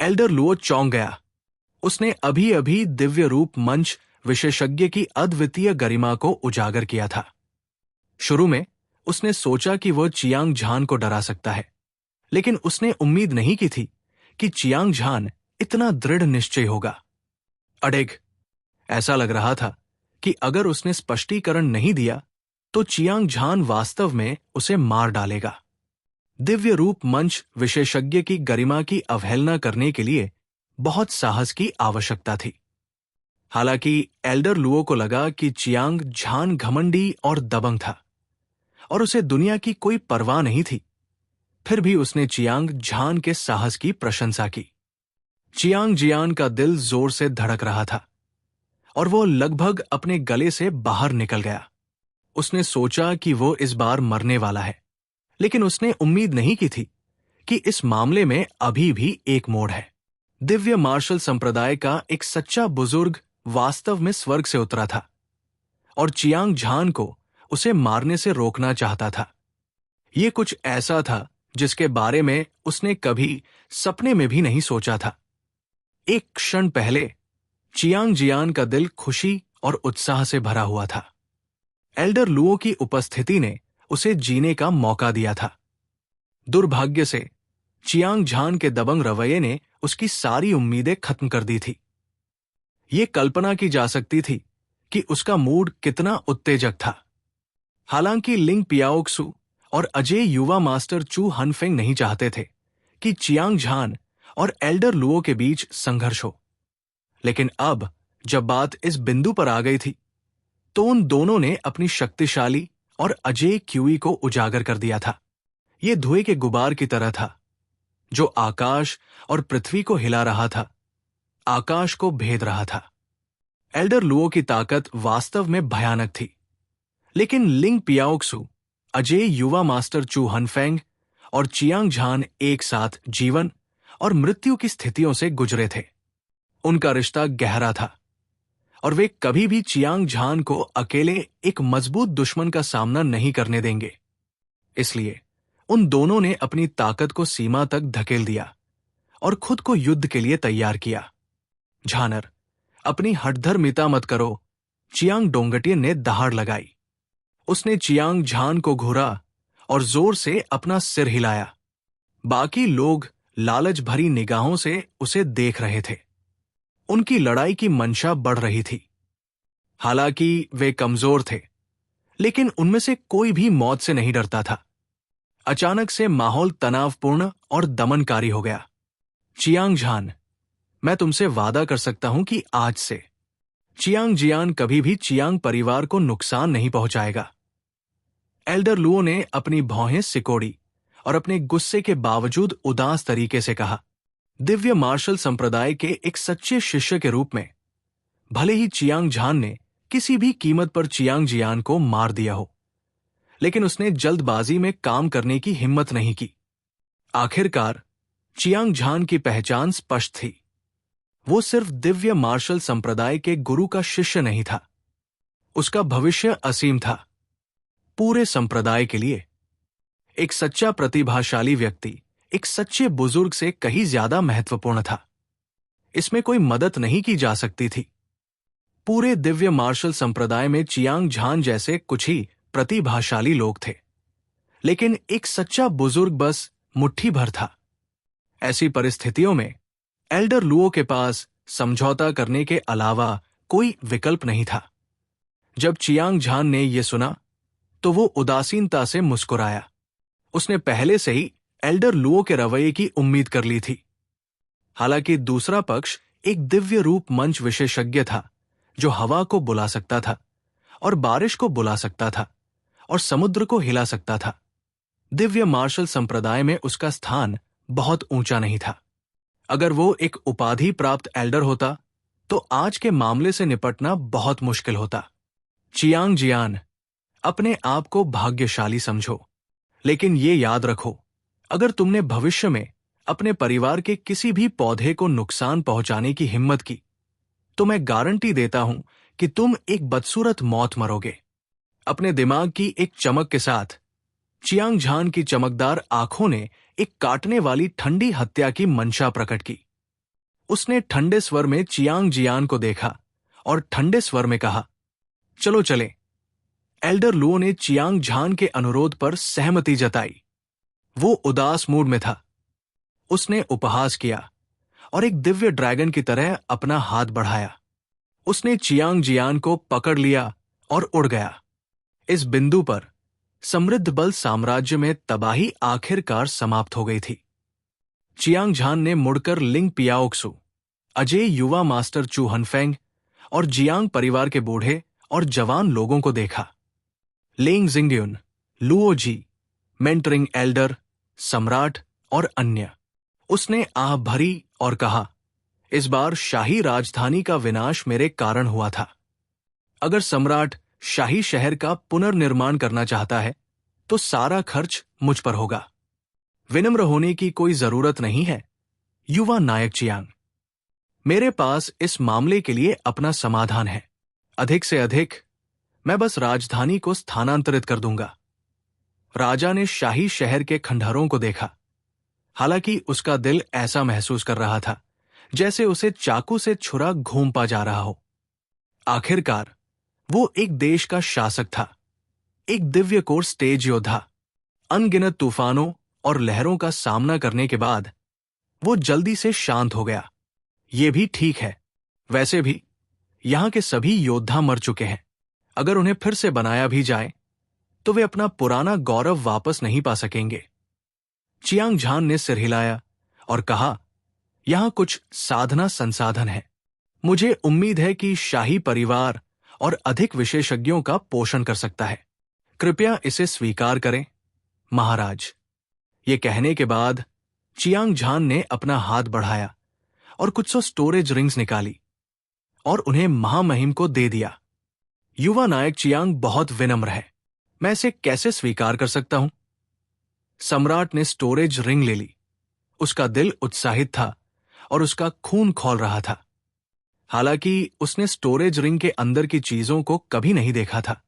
Elder Luo चौंक गया। उसने अभी अभी दिव्य रूप मंच विशेषज्ञ की अद्वितीय गरिमा को उजागर किया था। शुरू में उसने सोचा कि वह चियांग झान को डरा सकता है, लेकिन उसने उम्मीद नहीं की थी कि चियांग झान इतना दृढ़ निश्चय होगा। अडेग, ऐसा लग रहा था कि अगर उसने स्पष्टीकरण नहीं दिया तो चियांग झान वास्तव में उसे मार डालेगा। दिव्य रूप मंच विशेषज्ञ की गरिमा की अवहेलना करने के लिए बहुत साहस की आवश्यकता थी। हालांकि एल्डर लुओ को लगा कि चियांग झान घमंडी और दबंग था और उसे दुनिया की कोई परवाह नहीं थी, फिर भी उसने चियांग झान के साहस की प्रशंसा की। चियांग जियान का दिल जोर से धड़क रहा था और वो लगभग अपने गले से बाहर निकल गया। उसने सोचा कि वो इस बार मरने वाला है, लेकिन उसने उम्मीद नहीं की थी कि इस मामले में अभी भी एक मोड़ है। दिव्य मार्शल संप्रदाय का एक सच्चा बुजुर्ग वास्तव में स्वर्ग से उतरा था और चियांग झान को उसे मारने से रोकना चाहता था। यह कुछ ऐसा था जिसके बारे में उसने कभी सपने में भी नहीं सोचा था। एक क्षण पहले चियांग जियान का दिल खुशी और उत्साह से भरा हुआ था। एल्डर लुओ की उपस्थिति ने उसे जीने का मौका दिया था। दुर्भाग्य से चियांग झान के दबंग रवैये ने उसकी सारी उम्मीदें खत्म कर दी थी। ये कल्पना की जा सकती थी कि उसका मूड कितना उत्तेजक था। हालांकि लिंग पियाओक्सु और अजय युवा मास्टर चू हनफेंग नहीं चाहते थे कि चियांग झान और एल्डर लुओ के बीच संघर्ष हो, लेकिन अब जब बात इस बिंदु पर आ गई थी तो उन दोनों ने अपनी शक्तिशाली और अजय क्यूई को उजागर कर दिया था। यह धुएं के गुबार की तरह था जो आकाश और पृथ्वी को हिला रहा था, आकाश को भेद रहा था। एल्डर लुओ की ताकत वास्तव में भयानक थी, लेकिन लिंग पियाओक्सु, अजय युवा मास्टर चू हनफेंग और चियांग झान एक साथ जीवन और मृत्यु की स्थितियों से गुजरे थे। उनका रिश्ता गहरा था और वे कभी भी चियांग झान को अकेले एक मजबूत दुश्मन का सामना नहीं करने देंगे। इसलिए उन दोनों ने अपनी ताकत को सीमा तक धकेल दिया और खुद को युद्ध के लिए तैयार किया। झानर, अपनी हठधर्मिता मत करो, चियांग डोंगटियन ने दहाड़ लगाई। उसने चियांग झान को घूरा और जोर से अपना सिर हिलाया। बाकी लोग लालच भरी निगाहों से उसे देख रहे थे। उनकी लड़ाई की मंशा बढ़ रही थी। हालांकि वे कमजोर थे, लेकिन उनमें से कोई भी मौत से नहीं डरता था। अचानक से माहौल तनावपूर्ण और दमनकारी हो गया। चियांग झान, मैं तुमसे वादा कर सकता हूं कि आज से चियांग जियान कभी भी चियांग परिवार को नुकसान नहीं पहुंचाएगा। एल्डर लुओ ने अपनी भौहें सिकोड़ी और अपने गुस्से के बावजूद उदास तरीके से कहा, दिव्य मार्शल संप्रदाय के एक सच्चे शिष्य के रूप में, भले ही चियांग झान ने किसी भी कीमत पर चियांग जियान को मार दिया हो, लेकिन उसने जल्दबाजी में काम करने की हिम्मत नहीं की। आखिरकार चियांग झान की पहचान स्पष्ट थी। वो सिर्फ दिव्य मार्शल संप्रदाय के गुरु का शिष्य नहीं था, उसका भविष्य असीम था, पूरे संप्रदाय के लिए। एक सच्चा प्रतिभाशाली व्यक्ति एक सच्चे बुजुर्ग से कहीं ज्यादा महत्वपूर्ण था। इसमें कोई मदद नहीं की जा सकती थी। पूरे दिव्य मार्शल संप्रदाय में चियांग झान जैसे कुछ ही प्रतिभाशाली लोग थे, लेकिन एक सच्चा बुजुर्ग बस मुट्ठी भर था। ऐसी परिस्थितियों में एल्डर लुओ के पास समझौता करने के अलावा कोई विकल्प नहीं था। जब चियांग झान ने यह सुना तो वो उदासीनता से मुस्कुराया। उसने पहले से ही एल्डर लुओ के रवैये की उम्मीद कर ली थी। हालांकि दूसरा पक्ष एक दिव्य रूप मंच विशेषज्ञ था जो हवा को बुला सकता था और बारिश को बुला सकता था और समुद्र को हिला सकता था। दिव्य मार्शल संप्रदाय में उसका स्थान बहुत ऊंचा नहीं था। अगर वो एक उपाधि प्राप्त एल्डर होता तो आज के मामले से निपटना बहुत मुश्किल होता। चियांग जियान, अपने आप को भाग्यशाली समझो, लेकिन ये याद रखो, अगर तुमने भविष्य में अपने परिवार के किसी भी पौधे को नुकसान पहुंचाने की हिम्मत की तो मैं गारंटी देता हूं कि तुम एक बदसूरत मौत मरोगे। अपने दिमाग की एक चमक के साथ चियांग झान की चमकदार आंखों ने एक काटने वाली ठंडी हत्या की मंशा प्रकट की। उसने ठंडे स्वर में चियांग जियान को देखा और ठंडे स्वर में कहा, चलो चले। एल्डर लुओ ने चियांग झान के अनुरोध पर सहमति जताई। वो उदास मूड में था। उसने उपहास किया और एक दिव्य ड्रैगन की तरह अपना हाथ बढ़ाया। उसने चियांग जियान को पकड़ लिया और उड़ गया। इस बिंदु पर समृद्ध बल साम्राज्य में तबाही आखिरकार समाप्त हो गई थी। चियांग झान ने मुड़कर लिंग पियाओक्सु, अजय युवा मास्टर चू हनफेंग और जियांग परिवार के बूढ़े और जवान लोगों को देखा। लेंग जिंगड्यून, लुओ जी, मेंटरिंग एल्डर, सम्राट और अन्य। उसने आह भरी और कहा, इस बार शाही राजधानी का विनाश मेरे कारण हुआ था। अगर सम्राट शाही शहर का पुनर्निर्माण करना चाहता है तो सारा खर्च मुझ पर होगा। विनम्र होने की कोई जरूरत नहीं है, युवा नायक चियांग। मेरे पास इस मामले के लिए अपना समाधान है। अधिक से अधिक मैं बस राजधानी को स्थानांतरित कर दूंगा। राजा ने शाही शहर के खंडहरों को देखा। हालांकि उसका दिल ऐसा महसूस कर रहा था जैसे उसे चाकू से छुरा घूमता जा रहा हो। आखिरकार वो एक देश का शासक था, एक दिव्य कोर स्टेज योद्धा। अनगिनत तूफानों और लहरों का सामना करने के बाद वो जल्दी से शांत हो गया। ये भी ठीक है। वैसे भी यहां के सभी योद्धा मर चुके हैं। अगर उन्हें फिर से बनाया भी जाए तो वे अपना पुराना गौरव वापस नहीं पा सकेंगे। चियांग झान ने सिर हिलाया और कहा, यहां कुछ साधना संसाधन है। मुझे उम्मीद है कि शाही परिवार और अधिक विशेषज्ञों का पोषण कर सकता है। कृपया इसे स्वीकार करें, महाराज। ये कहने के बाद चियांग झान ने अपना हाथ बढ़ाया और कुछ सौ स्टोरेज रिंग्स निकाली और उन्हें महामहिम को दे दिया। युवा नायक चियांग बहुत विनम्र है, मैं इसे कैसे स्वीकार कर सकता हूं? सम्राट ने स्टोरेज रिंग ले ली। उसका दिल उत्साहित था और उसका खून खौल रहा था। हालांकि उसने स्टोरेज रिंग के अंदर की चीजों को कभी नहीं देखा था।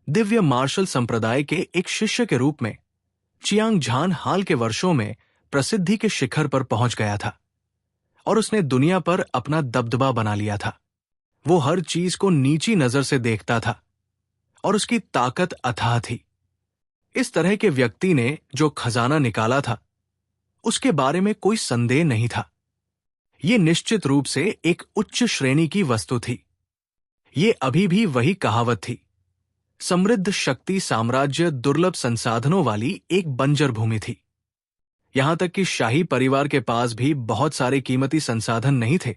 दिव्य मार्शल संप्रदाय के एक शिष्य के रूप में चियांग झान हाल के वर्षों में प्रसिद्धि के शिखर पर पहुंच गया था और उसने दुनिया पर अपना दबदबा बना लिया था। वो हर चीज को नीची नजर से देखता था और उसकी ताकत अथाह थी। इस तरह के व्यक्ति ने जो खजाना निकाला था उसके बारे में कोई संदेह नहीं था। ये निश्चित रूप से एक उच्च श्रेणी की वस्तु थी। ये अभी भी वही कहावत थी, समृद्ध शक्ति साम्राज्य दुर्लभ संसाधनों वाली एक बंजर भूमि थी। यहां तक कि शाही परिवार के पास भी बहुत सारे कीमती संसाधन नहीं थे।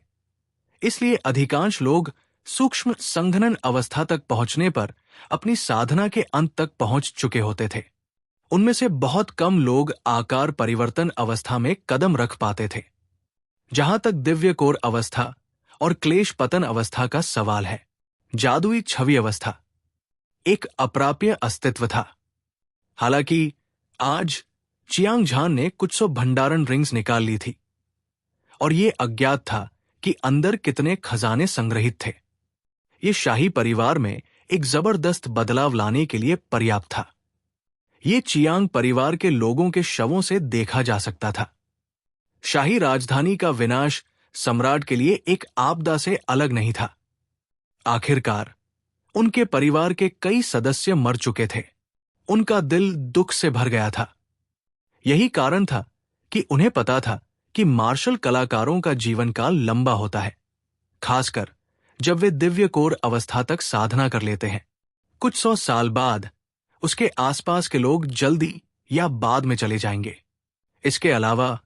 इसलिए अधिकांश लोग सूक्ष्म संघनन अवस्था तक पहुंचने पर अपनी साधना के अंत तक पहुंच चुके होते थे। उनमें से बहुत कम लोग आकार परिवर्तन अवस्था में कदम रख पाते थे। जहां तक दिव्य कोर अवस्था और क्लेश पतन अवस्था का सवाल है, जादुई छवि अवस्था एक अप्राप्य अस्तित्व था। हालांकि आज चियांग झान ने कुछ सौ भंडारण रिंग्स निकाल ली थी और ये अज्ञात था कि अंदर कितने खजाने संग्रहित थे। ये शाही परिवार में एक जबरदस्त बदलाव लाने के लिए पर्याप्त था। ये चियांग परिवार के लोगों के शवों से देखा जा सकता था। शाही राजधानी का विनाश सम्राट के लिए एक आपदा से अलग नहीं था। आखिरकार उनके परिवार के कई सदस्य मर चुके थे। उनका दिल दुख से भर गया था। यही कारण था कि उन्हें पता था कि मार्शल कलाकारों का जीवन काल लंबा होता है, खासकर जब वे दिव्य कोर अवस्था तक साधना कर लेते हैं। कुछ सौ साल बाद उसके आसपास के लोग जल्दी या बाद में चले जाएंगे। इसके अलावा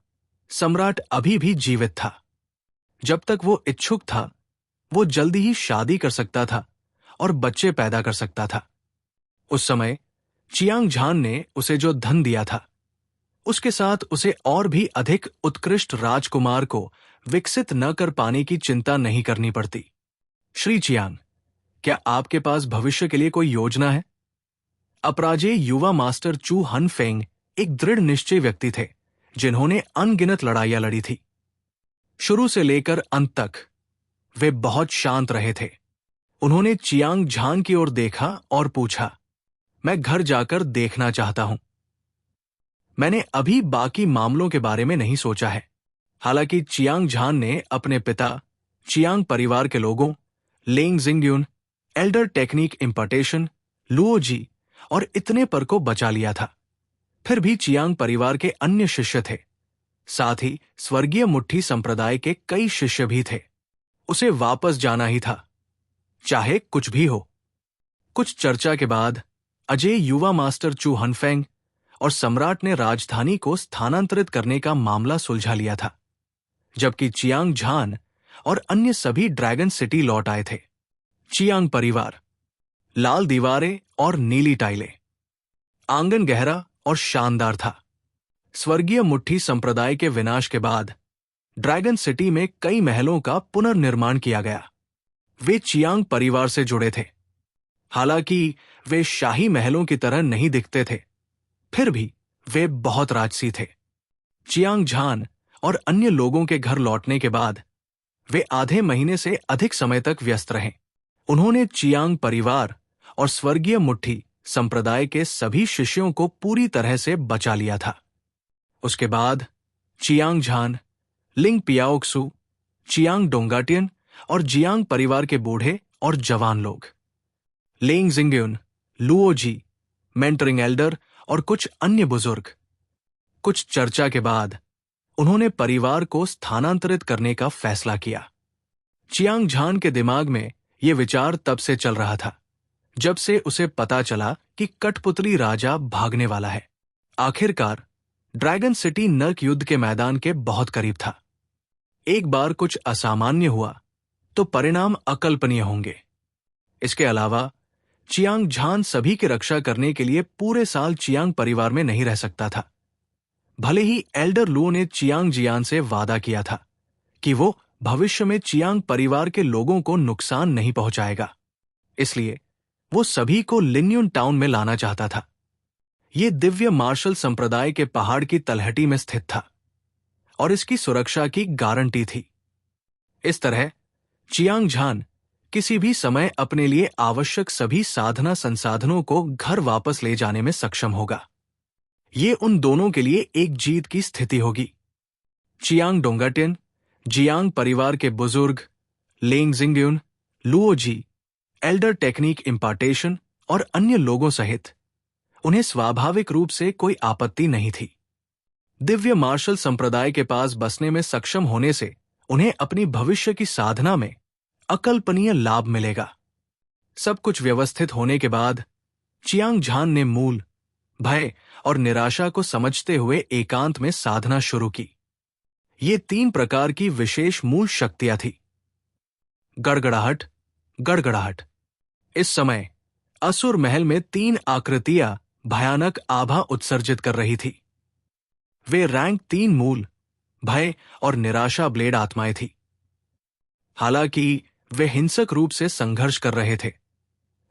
सम्राट अभी भी जीवित था। जब तक वो इच्छुक था, वो जल्दी ही शादी कर सकता था और बच्चे पैदा कर सकता था। उस समय चियांग झान ने उसे जो धन दिया था, उसके साथ उसे और भी अधिक उत्कृष्ट राजकुमार को विकसित न कर पाने की चिंता नहीं करनी पड़ती। श्री चियांग, क्या आपके पास भविष्य के लिए कोई योजना है? अपराजेय युवा मास्टर चू हनफेंग एक दृढ़ निश्चय व्यक्ति थे जिन्होंने अनगिनत लड़ाइयां लड़ी थी। शुरू से लेकर अंत तक वे बहुत शांत रहे थे। उन्होंने चियांग झान की ओर देखा और पूछा, मैं घर जाकर देखना चाहता हूं। मैंने अभी बाकी मामलों के बारे में नहीं सोचा है। हालांकि चियांग झान ने अपने पिता चियांग परिवार के लोगों लेंग जिंगयुन, एल्डर टेक्निक इम्पार्टेशन, लुओजी और इतने पर को बचा लिया था। फिर भी चियांग परिवार के अन्य शिष्य थे, साथ ही स्वर्गीय मुट्ठी संप्रदाय के कई शिष्य भी थे। उसे वापस जाना ही था, चाहे कुछ भी हो। कुछ चर्चा के बाद अजय युवा मास्टर चू हनफेंग और सम्राट ने राजधानी को स्थानांतरित करने का मामला सुलझा लिया था, जबकि चियांग झान और अन्य सभी ड्रैगन सिटी लौट आए थे। चियांग परिवार, लाल दीवारें और नीली टाइलें, आंगन गहरा और शानदार था। स्वर्गीय मुट्ठी संप्रदाय के विनाश के बाद ड्रैगन सिटी में कई महलों का पुनर्निर्माण किया गया। वे चियांग परिवार से जुड़े थे। हालांकि वे शाही महलों की तरह नहीं दिखते थे, फिर भी वे बहुत राजसी थे। चियांग झान और अन्य लोगों के घर लौटने के बाद वे आधे महीने से अधिक समय तक व्यस्त रहे। उन्होंने चियांग परिवार और स्वर्गीय मुट्ठी संप्रदाय के सभी शिष्यों को पूरी तरह से बचा लिया था। उसके बाद चियांग झान, लिंग पियाओक्सु, चियांग डोंगाटियन और जियांग परिवार के बूढ़े और जवान लोग, लेंग जिंगयुन, लुओजी, मेंटरिंग एल्डर और कुछ अन्य बुजुर्ग। कुछ चर्चा के बाद उन्होंने परिवार को स्थानांतरित करने का फैसला किया। चियांग झान के दिमाग में यह विचार तब से चल रहा था जब से उसे पता चला कि कठपुतली राजा भागने वाला है। आखिरकार ड्रैगन सिटी नर्क युद्ध के मैदान के बहुत करीब था। एक बार कुछ असामान्य हुआ तो परिणाम अकल्पनीय होंगे। इसके अलावा चियांग झान सभी की रक्षा करने के लिए पूरे साल चियांग परिवार में नहीं रह सकता था। भले ही एल्डर लुओ ने चियांग जियान से वादा किया था कि वो भविष्य में चियांग परिवार के लोगों को नुकसान नहीं पहुंचाएगा, इसलिए वो सभी को लिन्युन टाउन में लाना चाहता था। ये दिव्य मार्शल संप्रदाय के पहाड़ की तलहटी में स्थित था और इसकी सुरक्षा की गारंटी थी। इस तरह चियांग झान किसी भी समय अपने लिए आवश्यक सभी साधना संसाधनों को घर वापस ले जाने में सक्षम होगा। ये उन दोनों के लिए एक जीत की स्थिति होगी। चियांग डोंगाटियन, जियांग परिवार के बुजुर्ग, लेंग जिंगयुन, लुओजी, एल्डर टेक्निक इम्पार्टेशन और अन्य लोगों सहित उन्हें स्वाभाविक रूप से कोई आपत्ति नहीं थी। दिव्य मार्शल संप्रदाय के पास बसने में सक्षम होने से उन्हें अपनी भविष्य की साधना में अकल्पनीय लाभ मिलेगा। सब कुछ व्यवस्थित होने के बाद चियांग झान ने मूल, भय और निराशा को समझते हुए एकांत में साधना शुरू की। ये 3 प्रकार की विशेष मूल शक्तियां थी। गड़गड़ाहट, गड़गड़ाहट। इस समय असुर महल में 3 आकृतियां भयानक आभा उत्सर्जित कर रही थी। वे रैंक 3 मूल, भय और निराशा ब्लेड आत्माएं थी। हालांकि वे हिंसक रूप से संघर्ष कर रहे थे,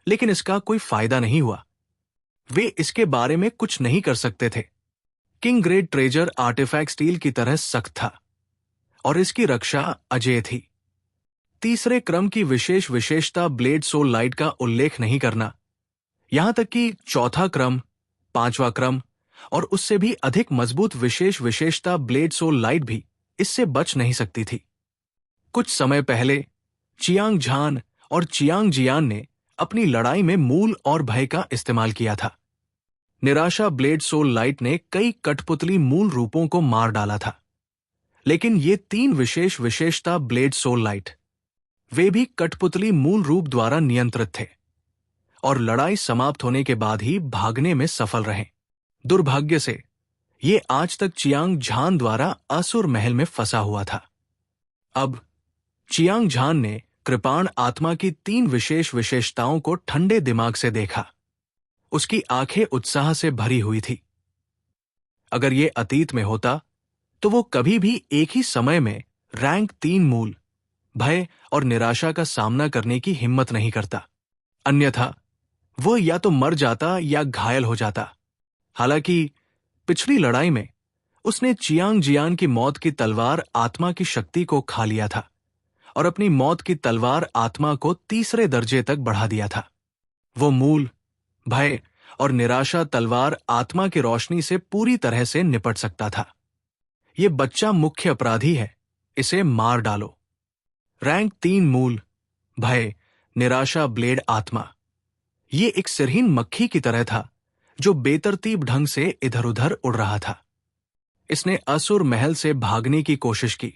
लेकिन इसका कोई फायदा नहीं हुआ। वे इसके बारे में कुछ नहीं कर सकते थे। King grade treasure artefact steel की तरह सख्त था और इसकी रक्षा अजेय थी। तीसरे क्रम की विशेष विशेषता ब्लेड सोल लाइट का उल्लेख नहीं करना, यहां तक कि चौथा क्रम, 5वां क्रम और उससे भी अधिक मजबूत विशेष विशेषता ब्लेड सोल लाइट भी इससे बच नहीं सकती थी। कुछ समय पहले चियांग झान और चियांग जियान ने अपनी लड़ाई में मूल और भय का इस्तेमाल किया था। निराशा ब्लेड सोल लाइट ने कई कठपुतली मूल रूपों को मार डाला था, लेकिन ये 3 विशेष विशेषता ब्लेड सोल लाइट, वे भी कठपुतली मूल रूप द्वारा नियंत्रित थे और लड़ाई समाप्त होने के बाद ही भागने में सफल रहे। दुर्भाग्य से ये आज तक चियांग झान द्वारा असुर महल में फंसा हुआ था। अब चियांग झान ने कृपाण आत्मा की 3 विशेष विशेषताओं को ठंडे दिमाग से देखा। उसकी आंखें उत्साह से भरी हुई थी। अगर ये अतीत में होता तो वो कभी भी एक ही समय में रैंक 3 मूल, भय और निराशा का सामना करने की हिम्मत नहीं करता। अन्यथा वह या तो मर जाता या घायल हो जाता। हालांकि पिछली लड़ाई में उसने चियांग जियान की मौत की तलवार आत्मा की शक्ति को खा लिया था और अपनी मौत की तलवार आत्मा को 3रे दर्जे तक बढ़ा दिया था। वो मूल, भय और निराशा तलवार आत्मा की रोशनी से पूरी तरह से निपट सकता था। ये बच्चा मुख्य अपराधी है, इसे मार डालो। रैंक 3 मूल भय, निराशा ब्लेड आत्मा। ये एक सिरहीन मक्खी की तरह था जो बेतरतीब ढंग से इधर उधर उड़ रहा था। इसने असुर महल से भागने की कोशिश की,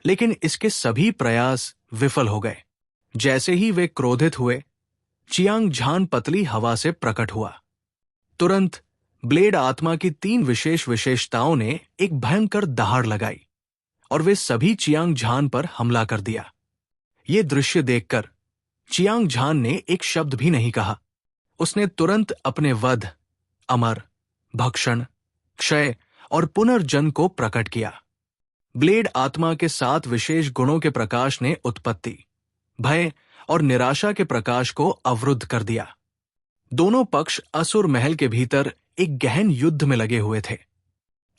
लेकिन इसके सभी प्रयास विफल हो गए। जैसे ही वे क्रोधित हुए, चियांग झान पतली हवा से प्रकट हुआ। तुरंत ब्लेड आत्मा की 3 विशेष विशेषताओं ने एक भयंकर दहाड़ लगाई और वे सभी चियांग झान पर हमला कर दिया। ये दृश्य देखकर चियांग झान ने एक शब्द भी नहीं कहा। उसने तुरंत अपने वध, अमर, भक्षण, क्षय और पुनर्जन्म को प्रकट किया। ब्लेड आत्मा के 7 विशेष गुणों के प्रकाश ने उत्पत्ति, भय और निराशा के प्रकाश को अवरुद्ध कर दिया। दोनों पक्ष असुर महल के भीतर एक गहन युद्ध में लगे हुए थे।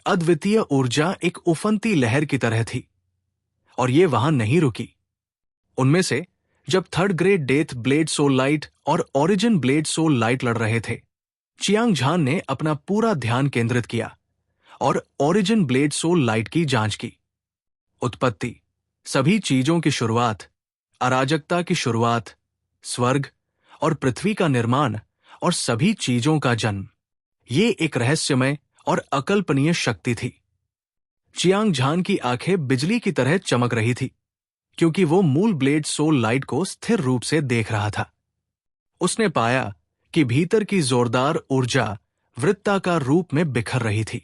अद्वितीय ऊर्जा एक उफनती लहर की तरह थी और ये वहां नहीं रुकी। उनमें से जब 3rd grade death blade soul light और ओरिजिन ब्लेड सोल लाइट लड़ रहे थे, चियांग झान ने अपना पूरा ध्यान केंद्रित किया और ओरिजिन ब्लेड सोल लाइट की जांच की। उत्पत्ति, सभी चीजों की शुरुआत, अराजकता की शुरुआत, स्वर्ग और पृथ्वी का निर्माण और सभी चीजों का जन्म, ये एक रहस्यमय और अकल्पनीय शक्ति थी। चियांग झान की आंखें बिजली की तरह चमक रही थी, क्योंकि वो मूल ब्लेड सोल लाइट को स्थिर रूप से देख रहा था। उसने पाया कि भीतर की जोरदार ऊर्जा वृत्ताकार रूप में बिखर रही थी।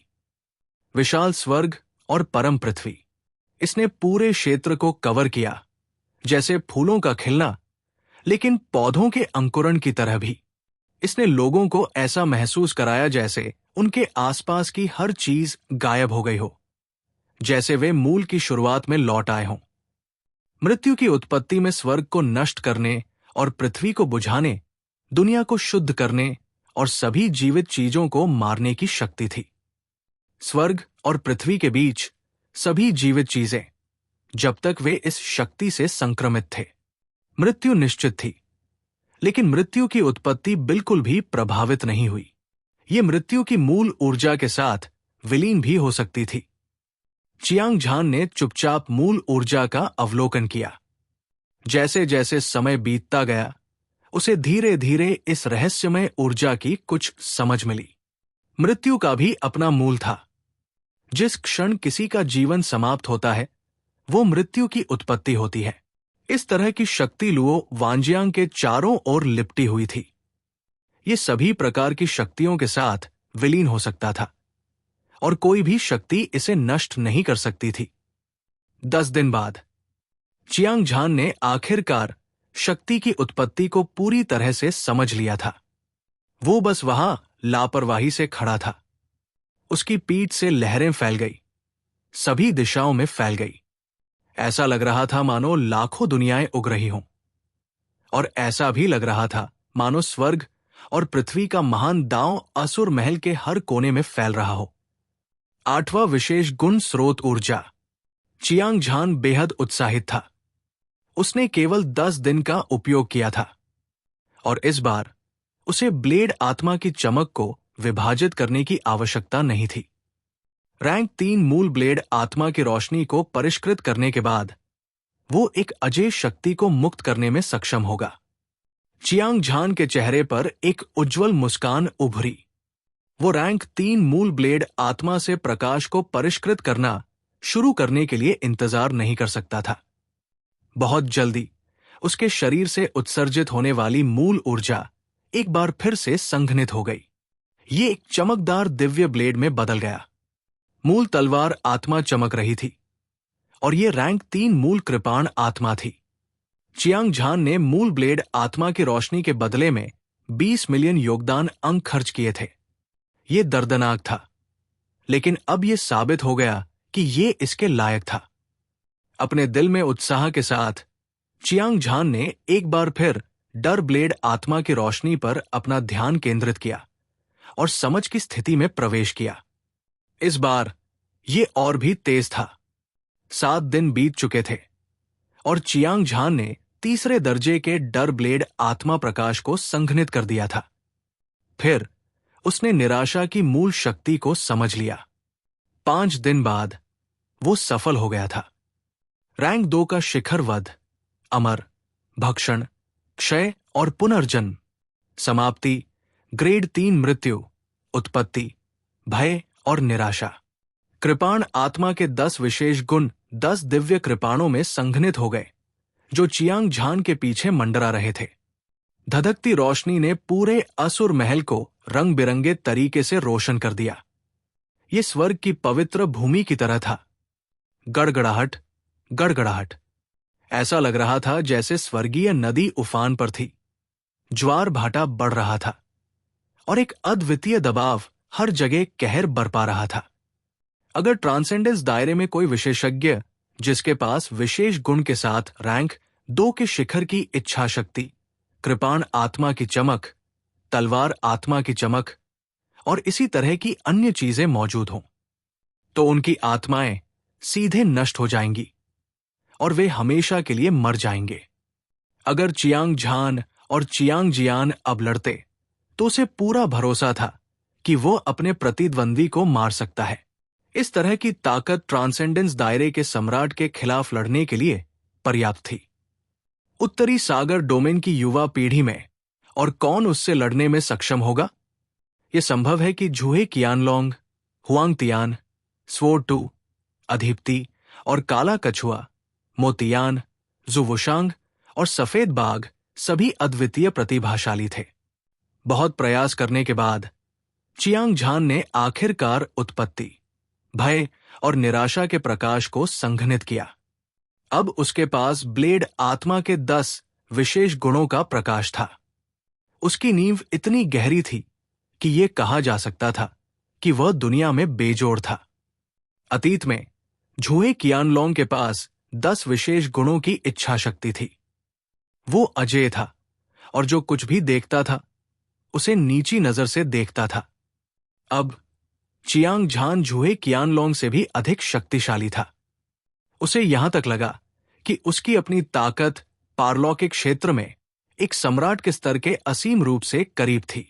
विशाल स्वर्ग और परम पृथ्वी, इसने पूरे क्षेत्र को कवर किया, जैसे फूलों का खिलना, लेकिन पौधों के अंकुरण की तरह भी। इसने लोगों को ऐसा महसूस कराया जैसे उनके आसपास की हर चीज गायब हो गई हो, जैसे वे मूल की शुरुआत में लौट आए हों। मृत्यु की उत्पत्ति में स्वर्ग को नष्ट करने और पृथ्वी को बुझाने, दुनिया को शुद्ध करने और सभी जीवित चीजों को मारने की शक्ति थी। स्वर्ग और पृथ्वी के बीच सभी जीवित चीजें, जब तक वे इस शक्ति से संक्रमित थे, मृत्यु निश्चित थी। लेकिन मृत्यु की उत्पत्ति बिल्कुल भी प्रभावित नहीं हुई। ये मृत्यु की मूल ऊर्जा के साथ विलीन भी हो सकती थी। चियांग झान ने चुपचाप मूल ऊर्जा का अवलोकन किया। जैसे जैसे समय बीतता गया, उसे धीरे धीरे इस रहस्यमय ऊर्जा की कुछ समझ मिली। मृत्यु का भी अपना मूल था। जिस क्षण किसी का जीवन समाप्त होता है, वो मृत्यु की उत्पत्ति होती है। इस तरह की शक्ति लुओ वांजियांग के चारों ओर लिपटी हुई थी। ये सभी प्रकार की शक्तियों के साथ विलीन हो सकता था और कोई भी शक्ति इसे नष्ट नहीं कर सकती थी। 10 दिन बाद चियांग झान ने आखिरकार शक्ति की उत्पत्ति को पूरी तरह से समझ लिया था। वो बस वहां लापरवाही से खड़ा था। उसकी पीठ से लहरें फैल गई, सभी दिशाओं में फैल गई। ऐसा लग रहा था मानो लाखों दुनियाएं उग रही हों, और ऐसा भी लग रहा था मानो स्वर्ग और पृथ्वी का महान दांव असुर महल के हर कोने में फैल रहा हो। 8वां विशेष गुण स्रोत ऊर्जा। चियांग झान बेहद उत्साहित था। उसने केवल 10 दिन का उपयोग किया था और इस बार उसे ब्लेड आत्मा की चमक को विभाजित करने की आवश्यकता नहीं थी। रैंक 3 मूल ब्लेड आत्मा की रोशनी को परिष्कृत करने के बाद वो एक अजेय शक्ति को मुक्त करने में सक्षम होगा। चियांग झान के चेहरे पर एक उज्जवल मुस्कान उभरी। वो रैंक 3 मूल ब्लेड आत्मा से प्रकाश को परिष्कृत करना शुरू करने के लिए इंतजार नहीं कर सकता था। बहुत जल्दी उसके शरीर से उत्सर्जित होने वाली मूल ऊर्जा एक बार फिर से संघनित हो गई। ये एक चमकदार दिव्य ब्लेड में बदल गया। मूल तलवार आत्मा चमक रही थी और ये रैंक 3 मूल कृपाण आत्मा थी। चियांग झान ने मूल ब्लेड आत्मा की रोशनी के बदले में 20 मिलियन योगदान अंक खर्च किए थे। ये दर्दनाक था, लेकिन अब ये साबित हो गया कि ये इसके लायक था। अपने दिल में उत्साह के साथ चियांग झान ने एक बार फिर डर ब्लेड आत्मा की रोशनी पर अपना ध्यान केंद्रित किया और समझ की स्थिति में प्रवेश किया। इस बार ये और भी तेज था। 7 दिन बीत चुके थे और चियांग झान ने तीसरे दर्जे के डर ब्लेड आत्मा प्रकाश को संघनित कर दिया था। फिर उसने निराशा की मूल शक्ति को समझ लिया। 5 दिन बाद वो सफल हो गया था। रैंक 2 का शिखर वध, अमर, भक्षण, क्षय और पुनर्जन्म, समाप्ति, ग्रेड 3 मृत्यु, उत्पत्ति, भय और निराशा। कृपाण आत्मा के 10 विशेष गुण 10 दिव्य कृपाणों में संघनित हो गए, जो चियांग झान के पीछे मंडरा रहे थे। धधकती रोशनी ने पूरे असुर महल को रंग बिरंगे तरीके से रोशन कर दिया। ये स्वर्ग की पवित्र भूमि की तरह था। गड़गड़ाहट, गड़गड़ाहट, ऐसा लग रहा था जैसे स्वर्गीय नदी उफान पर थी। ज्वार भाटा बढ़ रहा था और एक अद्वितीय दबाव हर जगह कहर बरपा रहा था। अगर ट्रांसेंडेंस दायरे में कोई विशेषज्ञ, जिसके पास विशेष गुण के साथ रैंक 2 के शिखर की इच्छा शक्ति, कृपाण आत्मा की चमक, तलवार आत्मा की चमक और इसी तरह की अन्य चीजें मौजूद हों, तो उनकी आत्माएं सीधे नष्ट हो जाएंगी और वे हमेशा के लिए मर जाएंगे। अगर चियांग झान और चियांग जियान अब लड़ते, तो उसे पूरा भरोसा था कि वो अपने प्रतिद्वंदी को मार सकता है। इस तरह की ताकत ट्रांसेंडेंस दायरे के सम्राट के खिलाफ लड़ने के लिए पर्याप्त थी। उत्तरी सागर डोमेन की युवा पीढ़ी में और कौन उससे लड़ने में सक्षम होगा? यह संभव है कि झूहे कियानलोंग, हुआंग तियान, स्वो टू, अधिप्ति और काला कछुआ, मोतियान, जुवुशांग और सफेद बाघ सभी अद्वितीय प्रतिभाशाली थे। बहुत प्रयास करने के बाद चियांग झान ने आखिरकार उत्पत्ति, भय और निराशा के प्रकाश को संघनित किया। अब उसके पास ब्लेड आत्मा के 10 विशेष गुणों का प्रकाश था। उसकी नींव इतनी गहरी थी कि यह कहा जा सकता था कि वह दुनिया में बेजोड़ था। अतीत में झूहे कियानलोंग के पास 10 विशेष गुणों की इच्छा शक्ति थी। वो अजेय था और जो कुछ भी देखता था उसे नीची नजर से देखता था। अब चियांग झान झूहे कियानलोंग से भी अधिक शक्तिशाली था। उसे यहां तक लगा कि उसकी अपनी ताकत पारलौकिक क्षेत्र में एक सम्राट के स्तर के असीम रूप से करीब थी।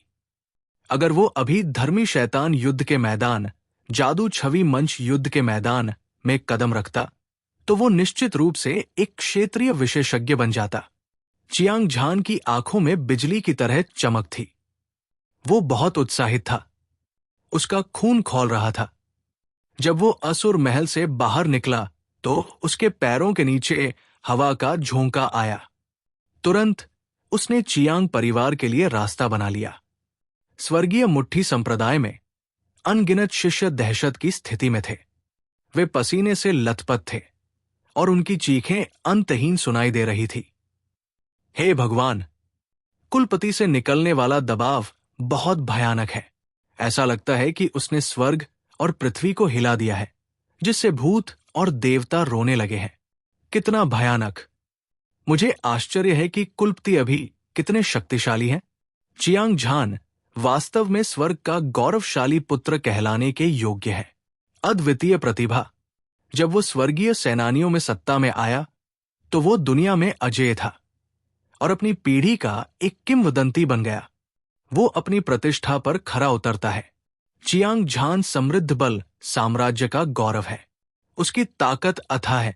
अगर वो अभी धर्मी शैतान युद्ध के मैदान, जादू छवि मंच युद्ध के मैदान में कदम रखता, तो वो निश्चित रूप से एक क्षेत्रीय विशेषज्ञ बन जाता। चियांग झान की आंखों में बिजली की तरह चमक थी। वो बहुत उत्साहित था। उसका खून खौल रहा था। जब वो असुर महल से बाहर निकला तो उसके पैरों के नीचे हवा का झोंका आया। तुरंत उसने चियांग परिवार के लिए रास्ता बना लिया। स्वर्गीय मुट्ठी संप्रदाय में अनगिनत शिष्य दहशत की स्थिति में थे। वे पसीने से लथपथ थे और उनकी चीखें अंतहीन सुनाई दे रही थी। हे भगवान! कुलपति से निकलने वाला दबाव बहुत भयानक है। ऐसा लगता है कि उसने स्वर्ग और पृथ्वी को हिला दिया है, जिससे भूत और देवता रोने लगे हैं। कितना भयानक! मुझे आश्चर्य है कि कुलपति अभी कितने शक्तिशाली हैं। चियांग झान वास्तव में स्वर्ग का गौरवशाली पुत्र कहलाने के योग्य है। अद्वितीय प्रतिभा। जब वो स्वर्गीय सेनानियों में सत्ता में आया तो वो दुनिया में अजेय था और अपनी पीढ़ी का एक किंवदंती बन गया। वो अपनी प्रतिष्ठा पर खरा उतरता है। चियांग झान समृद्ध बल साम्राज्य का गौरव है। उसकी ताकत अथाह है।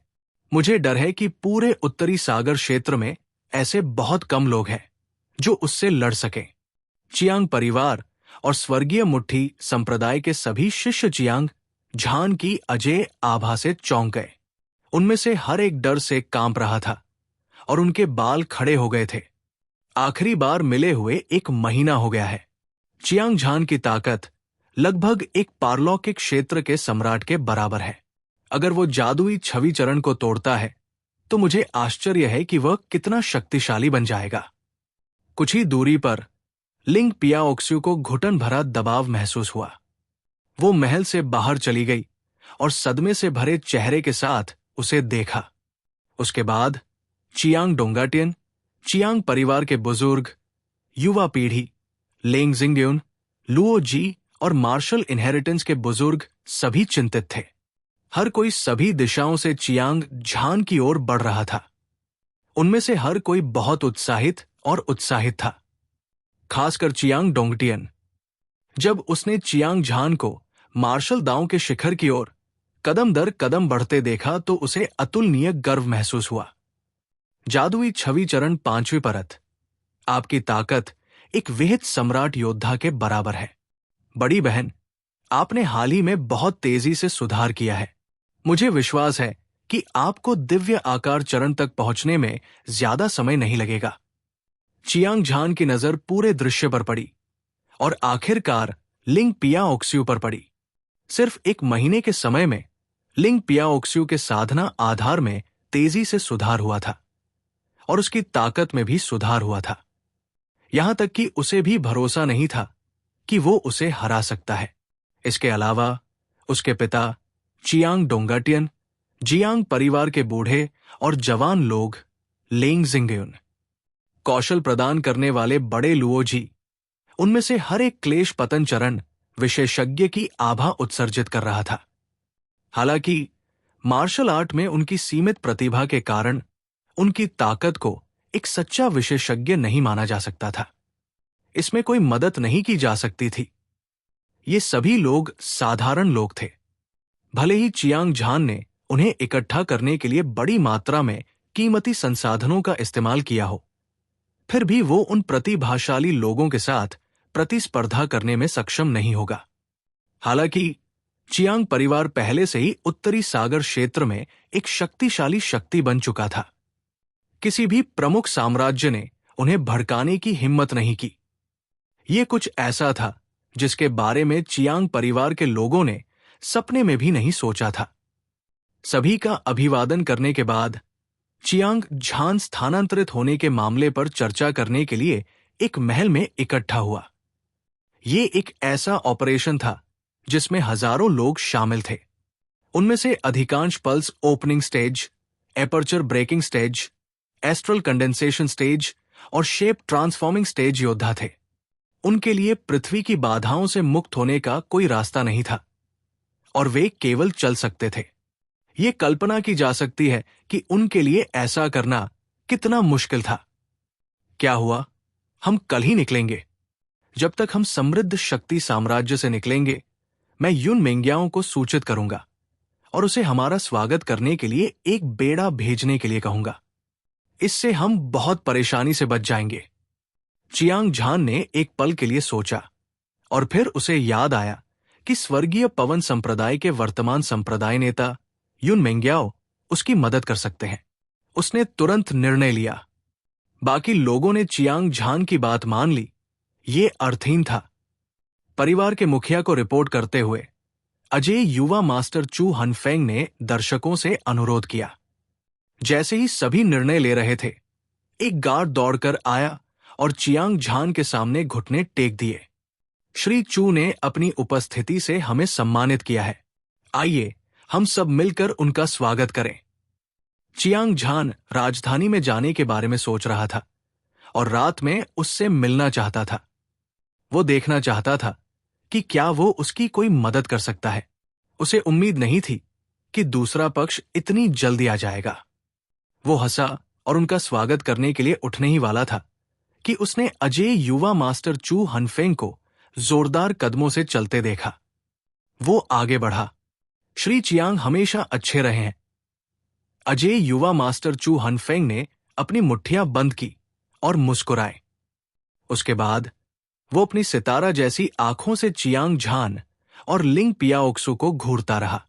मुझे डर है कि पूरे उत्तरी सागर क्षेत्र में ऐसे बहुत कम लोग हैं जो उससे लड़ सकें। चियांग परिवार और स्वर्गीय मुट्ठी संप्रदाय के सभी शिष्य चियांग झान की अजेय आभा से चौंक गए। उनमें से हर एक डर से कांप रहा था और उनके बाल खड़े हो गए थे। आखिरी बार मिले हुए 1 महीना हो गया है। चियांग झान की ताकत लगभग एक पारलौकिक क्षेत्र के सम्राट के बराबर है। अगर वो जादुई छवि चरण को तोड़ता है तो मुझे आश्चर्य है कि वह कितना शक्तिशाली बन जाएगा। कुछ ही दूरी पर लिंग पियाओक्स्यू को घुटन भरा दबाव महसूस हुआ। वो महल से बाहर चली गई और सदमे से भरे चेहरे के साथ उसे देखा। उसके बाद चियांग डोंगाटियन, चियांग परिवार के बुजुर्ग, युवा पीढ़ी, लेंग जिंग्युन, लुओ जी और मार्शल इनहेरिटेंस के बुजुर्ग सभी चिंतित थे। हर कोई सभी दिशाओं से चियांग झान की ओर बढ़ रहा था। उनमें से हर कोई बहुत उत्साहित और उत्साहित था, खासकर चियांग डोंगटियन। जब उसने चियांग झान को मार्शल दांव के शिखर की ओर कदम दर कदम बढ़ते देखा तो उसे अतुलनीय गर्व महसूस हुआ। जादुई छवि चरण 5वीं परत। आपकी ताकत एक विहित सम्राट योद्धा के बराबर है। बड़ी बहन, आपने हाल ही में बहुत तेजी से सुधार किया है। मुझे विश्वास है कि आपको दिव्य आकार चरण तक पहुंचने में ज्यादा समय नहीं लगेगा। चियांग झान की नजर पूरे दृश्य पर पड़ी और आखिरकार लिंग पिया ओक्स्यू पर पड़ी। सिर्फ 1 महीने के समय में लिंग पिया ओक्स्यू के साधना आधार में तेजी से सुधार हुआ था और उसकी ताकत में भी सुधार हुआ था। यहां तक कि उसे भी भरोसा नहीं था कि वो उसे हरा सकता है। इसके अलावा उसके पिता चियांग डोंगाटियन, जियांग परिवार के बूढ़े और जवान लोग, लेंग जिंगयुन, कौशल प्रदान करने वाले बड़े लुओजी, उनमें से हर एक क्लेश पतन चरण विशेषज्ञ की आभा उत्सर्जित कर रहा था। हालांकि मार्शल आर्ट में उनकी सीमित प्रतिभा के कारण उनकी ताकत को एक सच्चा विशेषज्ञ नहीं माना जा सकता था। इसमें कोई मदद नहीं की जा सकती थी। ये सभी लोग साधारण लोग थे। भले ही चियांग झान ने उन्हें इकट्ठा करने के लिए बड़ी मात्रा में कीमती संसाधनों का इस्तेमाल किया हो, फिर भी वो उन प्रतिभाशाली लोगों के साथ प्रतिस्पर्धा करने में सक्षम नहीं होगा। हालांकि चियांग परिवार पहले से ही उत्तरी सागर क्षेत्र में एक शक्तिशाली शक्ति बन चुका था। किसी भी प्रमुख साम्राज्य ने उन्हें भड़काने की हिम्मत नहीं की। ये कुछ ऐसा था जिसके बारे में चियांग परिवार के लोगों ने सपने में भी नहीं सोचा था। सभी का अभिवादन करने के बाद चियांग झान स्थानांतरित होने के मामले पर चर्चा करने के लिए एक महल में इकट्ठा हुआ। ये एक ऐसा ऑपरेशन था जिसमें हजारों लोग शामिल थे। उनमें से अधिकांश pulse opening stage, aperture breaking stage, astral condensation stage और शेप ट्रांसफॉर्मिंग स्टेज योद्धा थे। उनके लिए पृथ्वी की बाधाओं से मुक्त होने का कोई रास्ता नहीं था और वे केवल चल सकते थे। ये कल्पना की जा सकती है कि उनके लिए ऐसा करना कितना मुश्किल था। क्या हुआ? हम कल ही निकलेंगे। जब तक हम समृद्ध शक्ति साम्राज्य से निकलेंगे, मैं युन मिंग्याओं को सूचित करूंगा और उसे हमारा स्वागत करने के लिए एक बेड़ा भेजने के लिए कहूंगा। इससे हम बहुत परेशानी से बच जाएंगे। चियांग झान ने एक पल के लिए सोचा और फिर उसे याद आया कि स्वर्गीय पवन संप्रदाय के वर्तमान संप्रदाय नेता युन मिंग्याओ उसकी मदद कर सकते हैं। उसने तुरंत निर्णय लिया। बाकी लोगों ने चियांग झान की बात मान ली। ये अर्थहीन था। परिवार के मुखिया को रिपोर्ट करते हुए अजय युवा मास्टर चू हनफेंग ने दर्शकों से अनुरोध किया। जैसे ही सभी निर्णय ले रहे थे, एक गार्ड दौड़कर आया और चियांग झान के सामने घुटने टेक दिए। श्री चू ने अपनी उपस्थिति से हमें सम्मानित किया है। आइए हम सब मिलकर उनका स्वागत करें। चियांग झान राजधानी में जाने के बारे में सोच रहा था और रात में उससे मिलना चाहता था। वो देखना चाहता था कि क्या वो उसकी कोई मदद कर सकता है। उसे उम्मीद नहीं थी कि दूसरा पक्ष इतनी जल्दी आ जाएगा। वो हंसा और उनका स्वागत करने के लिए उठने ही वाला था कि उसने अजय युवा मास्टर चू हनफेंग को जोरदार कदमों से चलते देखा। वो आगे बढ़ा। श्री चियांग हमेशा अच्छे रहे हैं। अजय युवा मास्टर चू हनफेंग ने अपनी मुट्ठियां बंद की और मुस्कुराए। उसके बाद वो अपनी सितारा जैसी आंखों से चियांग झान और लिंग पियाओक्सू को घूरता रहा।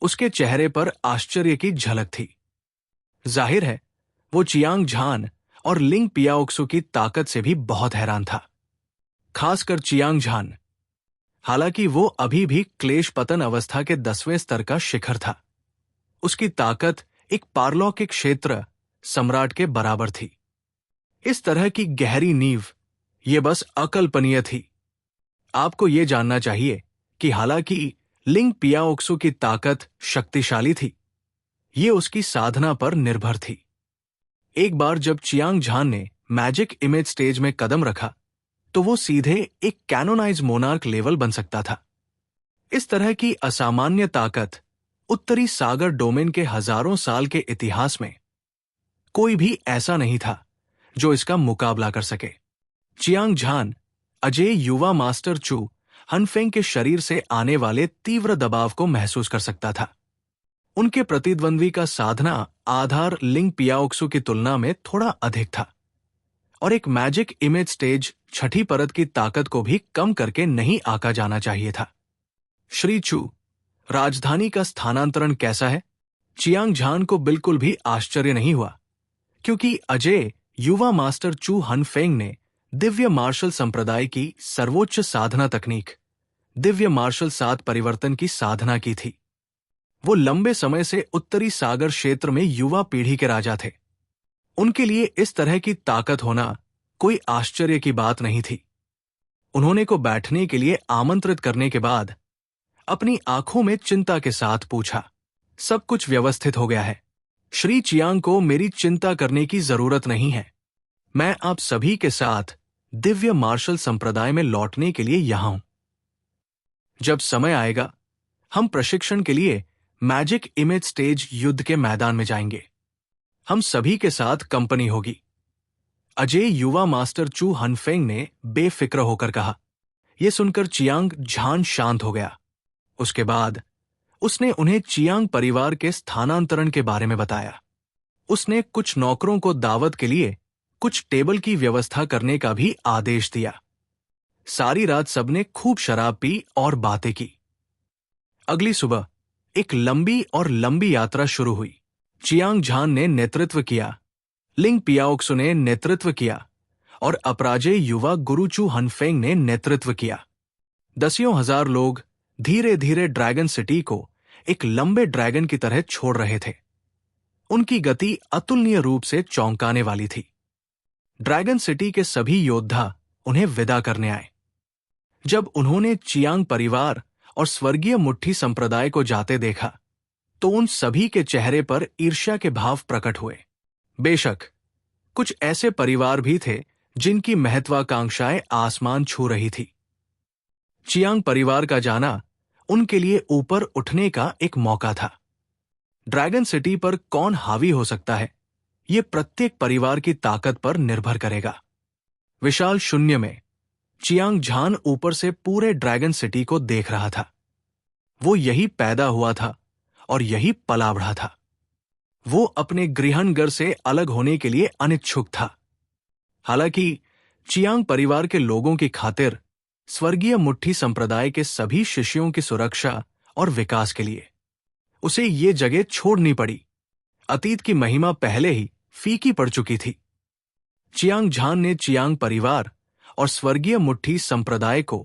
उसके चेहरे पर आश्चर्य की झलक थी। जाहिर है वो चियांग झान और लिंग पियाओक्सू की ताकत से भी बहुत हैरान था, खासकर चियांग झान। हालांकि वो अभी भी क्लेश पतन अवस्था के 10वें स्तर का शिखर था। उसकी ताकत एक पारलौकिक क्षेत्र सम्राट के बराबर थी। इस तरह की गहरी नींव ये बस अकल्पनीय थी। आपको ये जानना चाहिए कि हालांकि लिंग पियाओक्सू की ताकत शक्तिशाली थी, ये उसकी साधना पर निर्भर थी। एक बार जब चियांग झान ने मैजिक इमेज स्टेज में कदम रखा तो वो सीधे एक कैनोनाइज मोनार्क लेवल बन सकता था। इस तरह की असामान्य ताकत उत्तरी सागर डोमेन के हजारों साल के इतिहास में कोई भी ऐसा नहीं था जो इसका मुकाबला कर सके। चियांग झान अजय युवा मास्टर चू हनफेंग के शरीर से आने वाले तीव्र दबाव को महसूस कर सकता था। उनके प्रतिद्वंद्वी का साधना आधार लिंग पियाओक्सु की तुलना में थोड़ा अधिक था और एक मैजिक इमेज स्टेज छठी परत की ताकत को भी कम करके नहीं आंका जाना चाहिए था। श्री चू, राजधानी का स्थानांतरण कैसा है? चियांग झान को बिल्कुल भी आश्चर्य नहीं हुआ, क्योंकि अजय युवा मास्टर चू हनफेंग ने दिव्य मार्शल संप्रदाय की सर्वोच्च साधना तकनीक दिव्य मार्शल सात परिवर्तन की साधना की थी। वो लंबे समय से उत्तरी सागर क्षेत्र में युवा पीढ़ी के राजा थे। उनके लिए इस तरह की ताकत होना कोई आश्चर्य की बात नहीं थी। उन्होंने को बैठने के लिए आमंत्रित करने के बाद अपनी आंखों में चिंता के साथ पूछा, सब कुछ व्यवस्थित हो गया है? श्री चियांग को मेरी चिंता करने की जरूरत नहीं है। मैं आप सभी के साथ दिव्य मार्शल संप्रदाय में लौटने के लिए यहां हूं। जब समय आएगा, हम प्रशिक्षण के लिए मैजिक इमेज स्टेज युद्ध के मैदान में जाएंगे। हम सभी के साथ कंपनी होगी। अजय युवा मास्टर चू हनफेंग ने बेफिक्र होकर कहा। यह सुनकर चियांग झान शांत हो गया। उसके बाद उसने उन्हें चियांग परिवार के स्थानांतरण के बारे में बताया। उसने कुछ नौकरों को दावत के लिए कुछ टेबल की व्यवस्था करने का भी आदेश दिया। सारी रात सबने खूब शराब पी और बातें की। अगली सुबह एक लंबी यात्रा शुरू हुई। चियांग झान ने नेतृत्व किया, लिंग पियाओक्सु ने नेतृत्व किया और अपराजय युवा गुरु चू हनफेंग ने नेतृत्व किया। दसियों हजार लोग धीरे धीरे ड्रैगन सिटी को एक लंबे ड्रैगन की तरह छोड़ रहे थे। उनकी गति अतुलनीय रूप से चौंकाने वाली थी। ड्रैगन सिटी के सभी योद्धा उन्हें विदा करने आए। जब उन्होंने चियांग परिवार और स्वर्गीय मुट्ठी संप्रदाय को जाते देखा तो उन सभी के चेहरे पर ईर्ष्या के भाव प्रकट हुए। बेशक कुछ ऐसे परिवार भी थे जिनकी महत्वाकांक्षाएं आसमान छू रही थी। चियांग परिवार का जाना उनके लिए ऊपर उठने का एक मौका था। ड्रैगन सिटी पर कौन हावी हो सकता है, यह प्रत्येक परिवार की ताकत पर निर्भर करेगा। विशाल शून्य में चियांग झान ऊपर से पूरे ड्रैगन सिटी को देख रहा था। वो यही पैदा हुआ था और यही पला बढ़ा था। वो अपने गृहनगर से अलग होने के लिए अनिच्छुक था। हालांकि चियांग परिवार के लोगों की खातिर स्वर्गीय मुट्ठी संप्रदाय के सभी शिष्यों की सुरक्षा और विकास के लिए उसे ये जगह छोड़नी पड़ी। अतीत की महिमा पहले ही फीकी पड़ चुकी थी। चियांग झान ने चियांग परिवार और स्वर्गीय मुट्ठी संप्रदाय को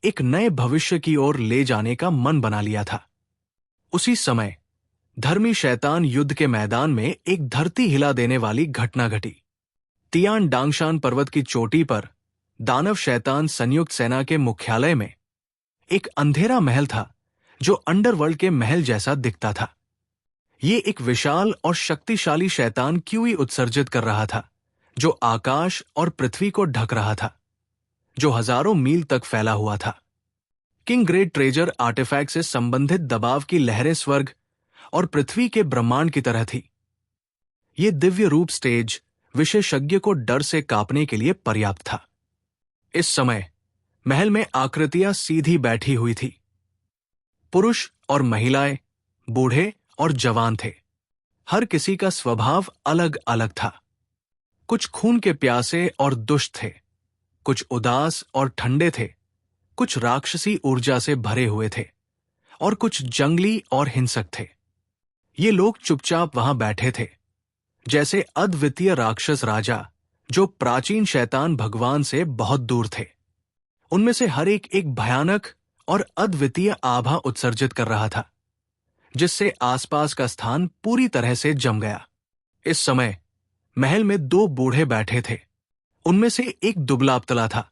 एक नए भविष्य की ओर ले जाने का मन बना लिया था। उसी समय धर्मी शैतान युद्ध के मैदान में एक धरती हिला देने वाली घटना घटी। तियान डांगशान पर्वत की चोटी पर दानव शैतान संयुक्त सेना के मुख्यालय में एक अंधेरा महल था जो अंडरवर्ल्ड के महल जैसा दिखता था। ये एक विशाल और शक्तिशाली शैतान क्यूई उत्सर्जित कर रहा था जो आकाश और पृथ्वी को ढक रहा था, जो हजारों मील तक फैला हुआ था। किंग ग्रेट ट्रेजर आर्टिफैक्ट से संबंधित दबाव की लहरें स्वर्ग और पृथ्वी के ब्रह्मांड की तरह थी। ये दिव्य रूप स्टेज विशेषज्ञ को डर से कांपने के लिए पर्याप्त था। इस समय महल में आकृतियां सीधी बैठी हुई थी। पुरुष और महिलाएं, बूढ़े और जवान थे। हर किसी का स्वभाव अलग अलग था। कुछ खून के प्यासे और दुष्ट थे, कुछ उदास और ठंडे थे, कुछ राक्षसी ऊर्जा से भरे हुए थे और कुछ जंगली और हिंसक थे। ये लोग चुपचाप वहां बैठे थे, जैसे अद्वितीय राक्षस राजा जो प्राचीन शैतान भगवान से बहुत दूर थे। उनमें से हर एक भयानक और अद्वितीय आभा उत्सर्जित कर रहा था, जिससे आसपास का स्थान पूरी तरह से जम गया। इस समय महल में दो बूढ़े बैठे थे। उनमें से एक दुबला पतला था।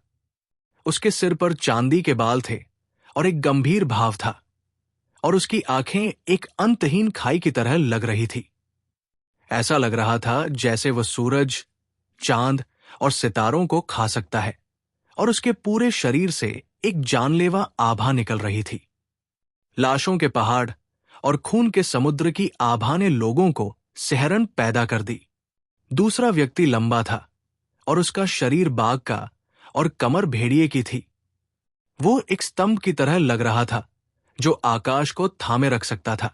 उसके सिर पर चांदी के बाल थे और एक गंभीर भाव था, और उसकी आंखें एक अंतहीन खाई की तरह लग रही थी। ऐसा लग रहा था जैसे वह सूरज, चांद और सितारों को खा सकता है, और उसके पूरे शरीर से एक जानलेवा आभा निकल रही थी। लाशों के पहाड़ और खून के समुद्र की आभा ने लोगों को सिहरन पैदा कर दी। दूसरा व्यक्ति लंबा था और उसका शरीर बाघ का और कमर भेड़िए की थी। वो एक स्तंभ की तरह लग रहा था जो आकाश को थामे रख सकता था।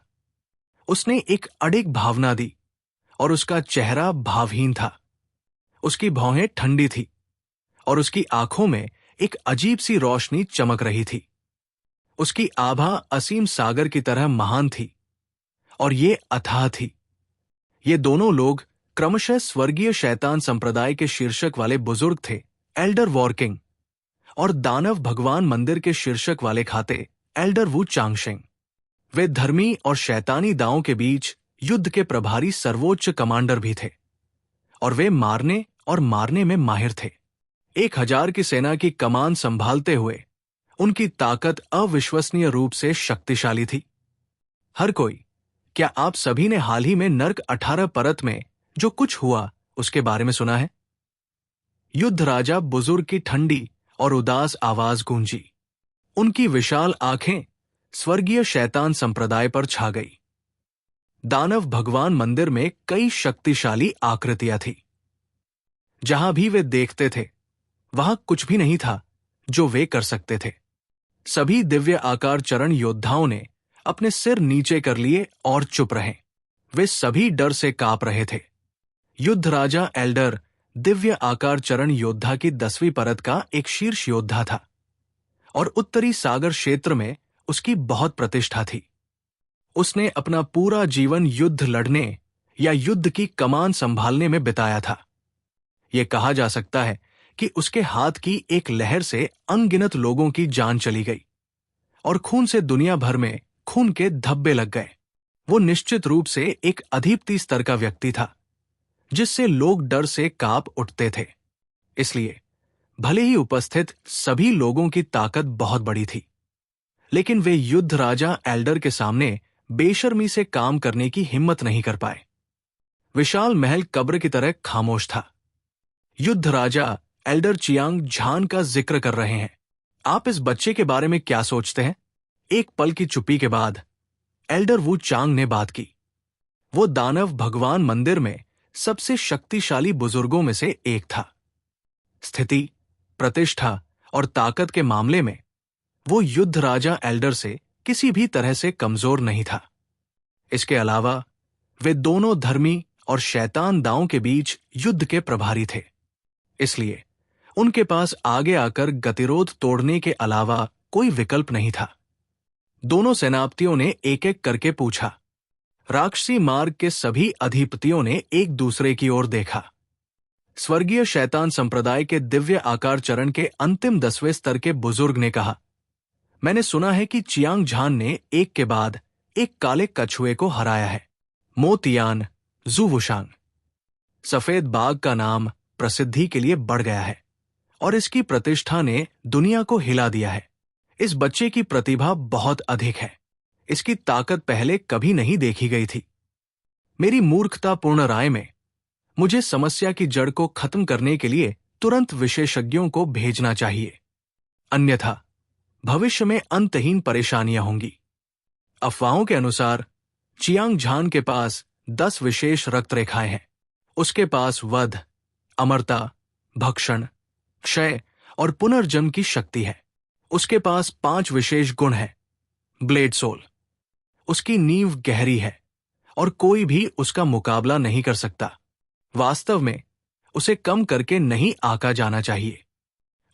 उसने एक अडिग भावना दी और उसका चेहरा भावहीन था। उसकी भौहें ठंडी थी और उसकी आंखों में एक अजीब सी रोशनी चमक रही थी। उसकी आभा असीम सागर की तरह महान थी और ये अथाह थी। ये दोनों लोग क्रमशः स्वर्गीय शैतान संप्रदाय के शीर्षक वाले बुजुर्ग थे, एल्डर वॉरकिंग, और दानव भगवान मंदिर के शीर्षक वाले खाते, एल्डर वू चांगशेंग। वे धर्मी और शैतानी दांवों के बीच युद्ध के प्रभारी सर्वोच्च कमांडर भी थे और वे मारने और मारने में माहिर थे। 1000 की सेना की कमान संभालते हुए उनकी ताकत अविश्वसनीय रूप से शक्तिशाली थी। हर कोई, क्या आप सभी ने हाल ही में नर्क 18 परत में जो कुछ हुआ उसके बारे में सुना है? युद्ध राजा बुजुर्ग की ठंडी और उदास आवाज गूंजी। उनकी विशाल आंखें स्वर्गीय शैतान संप्रदाय पर छा गई। दानव भगवान मंदिर में कई शक्तिशाली आकृतियां थी। जहां भी वे देखते थे वहां कुछ भी नहीं था जो वे कर सकते थे। सभी दिव्य आकार चरण योद्धाओं ने अपने सिर नीचे कर लिए और चुप रहे। वे सभी डर से कांप रहे थे। युद्ध राजा एल्डर दिव्य आकार चरण योद्धा की 10वीं परत का एक शीर्ष योद्धा था और उत्तरी सागर क्षेत्र में उसकी बहुत प्रतिष्ठा थी। उसने अपना पूरा जीवन युद्ध लड़ने या युद्ध की कमान संभालने में बिताया था। यह कहा जा सकता है कि उसके हाथ की एक लहर से अनगिनत लोगों की जान चली गई और खून से दुनिया भर में खून के धब्बे लग गए। वो निश्चित रूप से एक अधीप्ति स्तर का व्यक्ति था जिससे लोग डर से कांप उठते थे। इसलिए भले ही उपस्थित सभी लोगों की ताकत बहुत बड़ी थी, लेकिन वे युद्ध राजा एल्डर के सामने बेशर्मी से काम करने की हिम्मत नहीं कर पाए। विशाल महल कब्र की तरह खामोश था। युद्ध राजा एल्डर चियांग झान का जिक्र कर रहे हैं। आप इस बच्चे के बारे में क्या सोचते हैं? एक पल की चुप्पी के बाद एल्डर वू चांग ने बात की। वो दानव भगवान मंदिर में सबसे शक्तिशाली बुजुर्गों में से एक था। स्थिति, प्रतिष्ठा और ताकत के मामले में वो युद्ध राजा एल्डर से किसी भी तरह से कमजोर नहीं था। इसके अलावा वे दोनों धर्मी और शैतान दांवों के बीच युद्ध के प्रभारी थे। इसलिए उनके पास आगे आकर गतिरोध तोड़ने के अलावा कोई विकल्प नहीं था। दोनों सेनापतियों ने एक एक करके पूछा। राक्षसी मार्ग के सभी अधिपतियों ने एक दूसरे की ओर देखा। स्वर्गीय शैतान संप्रदाय के दिव्य आकार चरण के अंतिम 10वें स्तर के बुजुर्ग ने कहा, मैंने सुना है कि चियांग झान ने एक के बाद एक काले कछुए को हराया है। मोतियान जूवुशांग। सफेद बाघ का नाम प्रसिद्धि के लिए बढ़ गया है और इसकी प्रतिष्ठा ने दुनिया को हिला दिया है। इस बच्चे की प्रतिभा बहुत अधिक है। इसकी ताकत पहले कभी नहीं देखी गई थी। मेरी मूर्खतापूर्ण राय में मुझे समस्या की जड़ को खत्म करने के लिए तुरंत विशेषज्ञों को भेजना चाहिए, अन्यथा भविष्य में अंतहीन परेशानियां होंगी। अफवाहों के अनुसार चियांग झान के पास 10 विशेष रक्त रेखाएं हैं। उसके पास वध, अमरता, भक्षण, क्षय और पुनर्जन्म की शक्ति है। उसके पास 5 विशेष गुण हैं। Blade soul. उसकी नींव गहरी है और कोई भी उसका मुकाबला नहीं कर सकता। वास्तव में उसे कम करके नहीं आंका जाना चाहिए।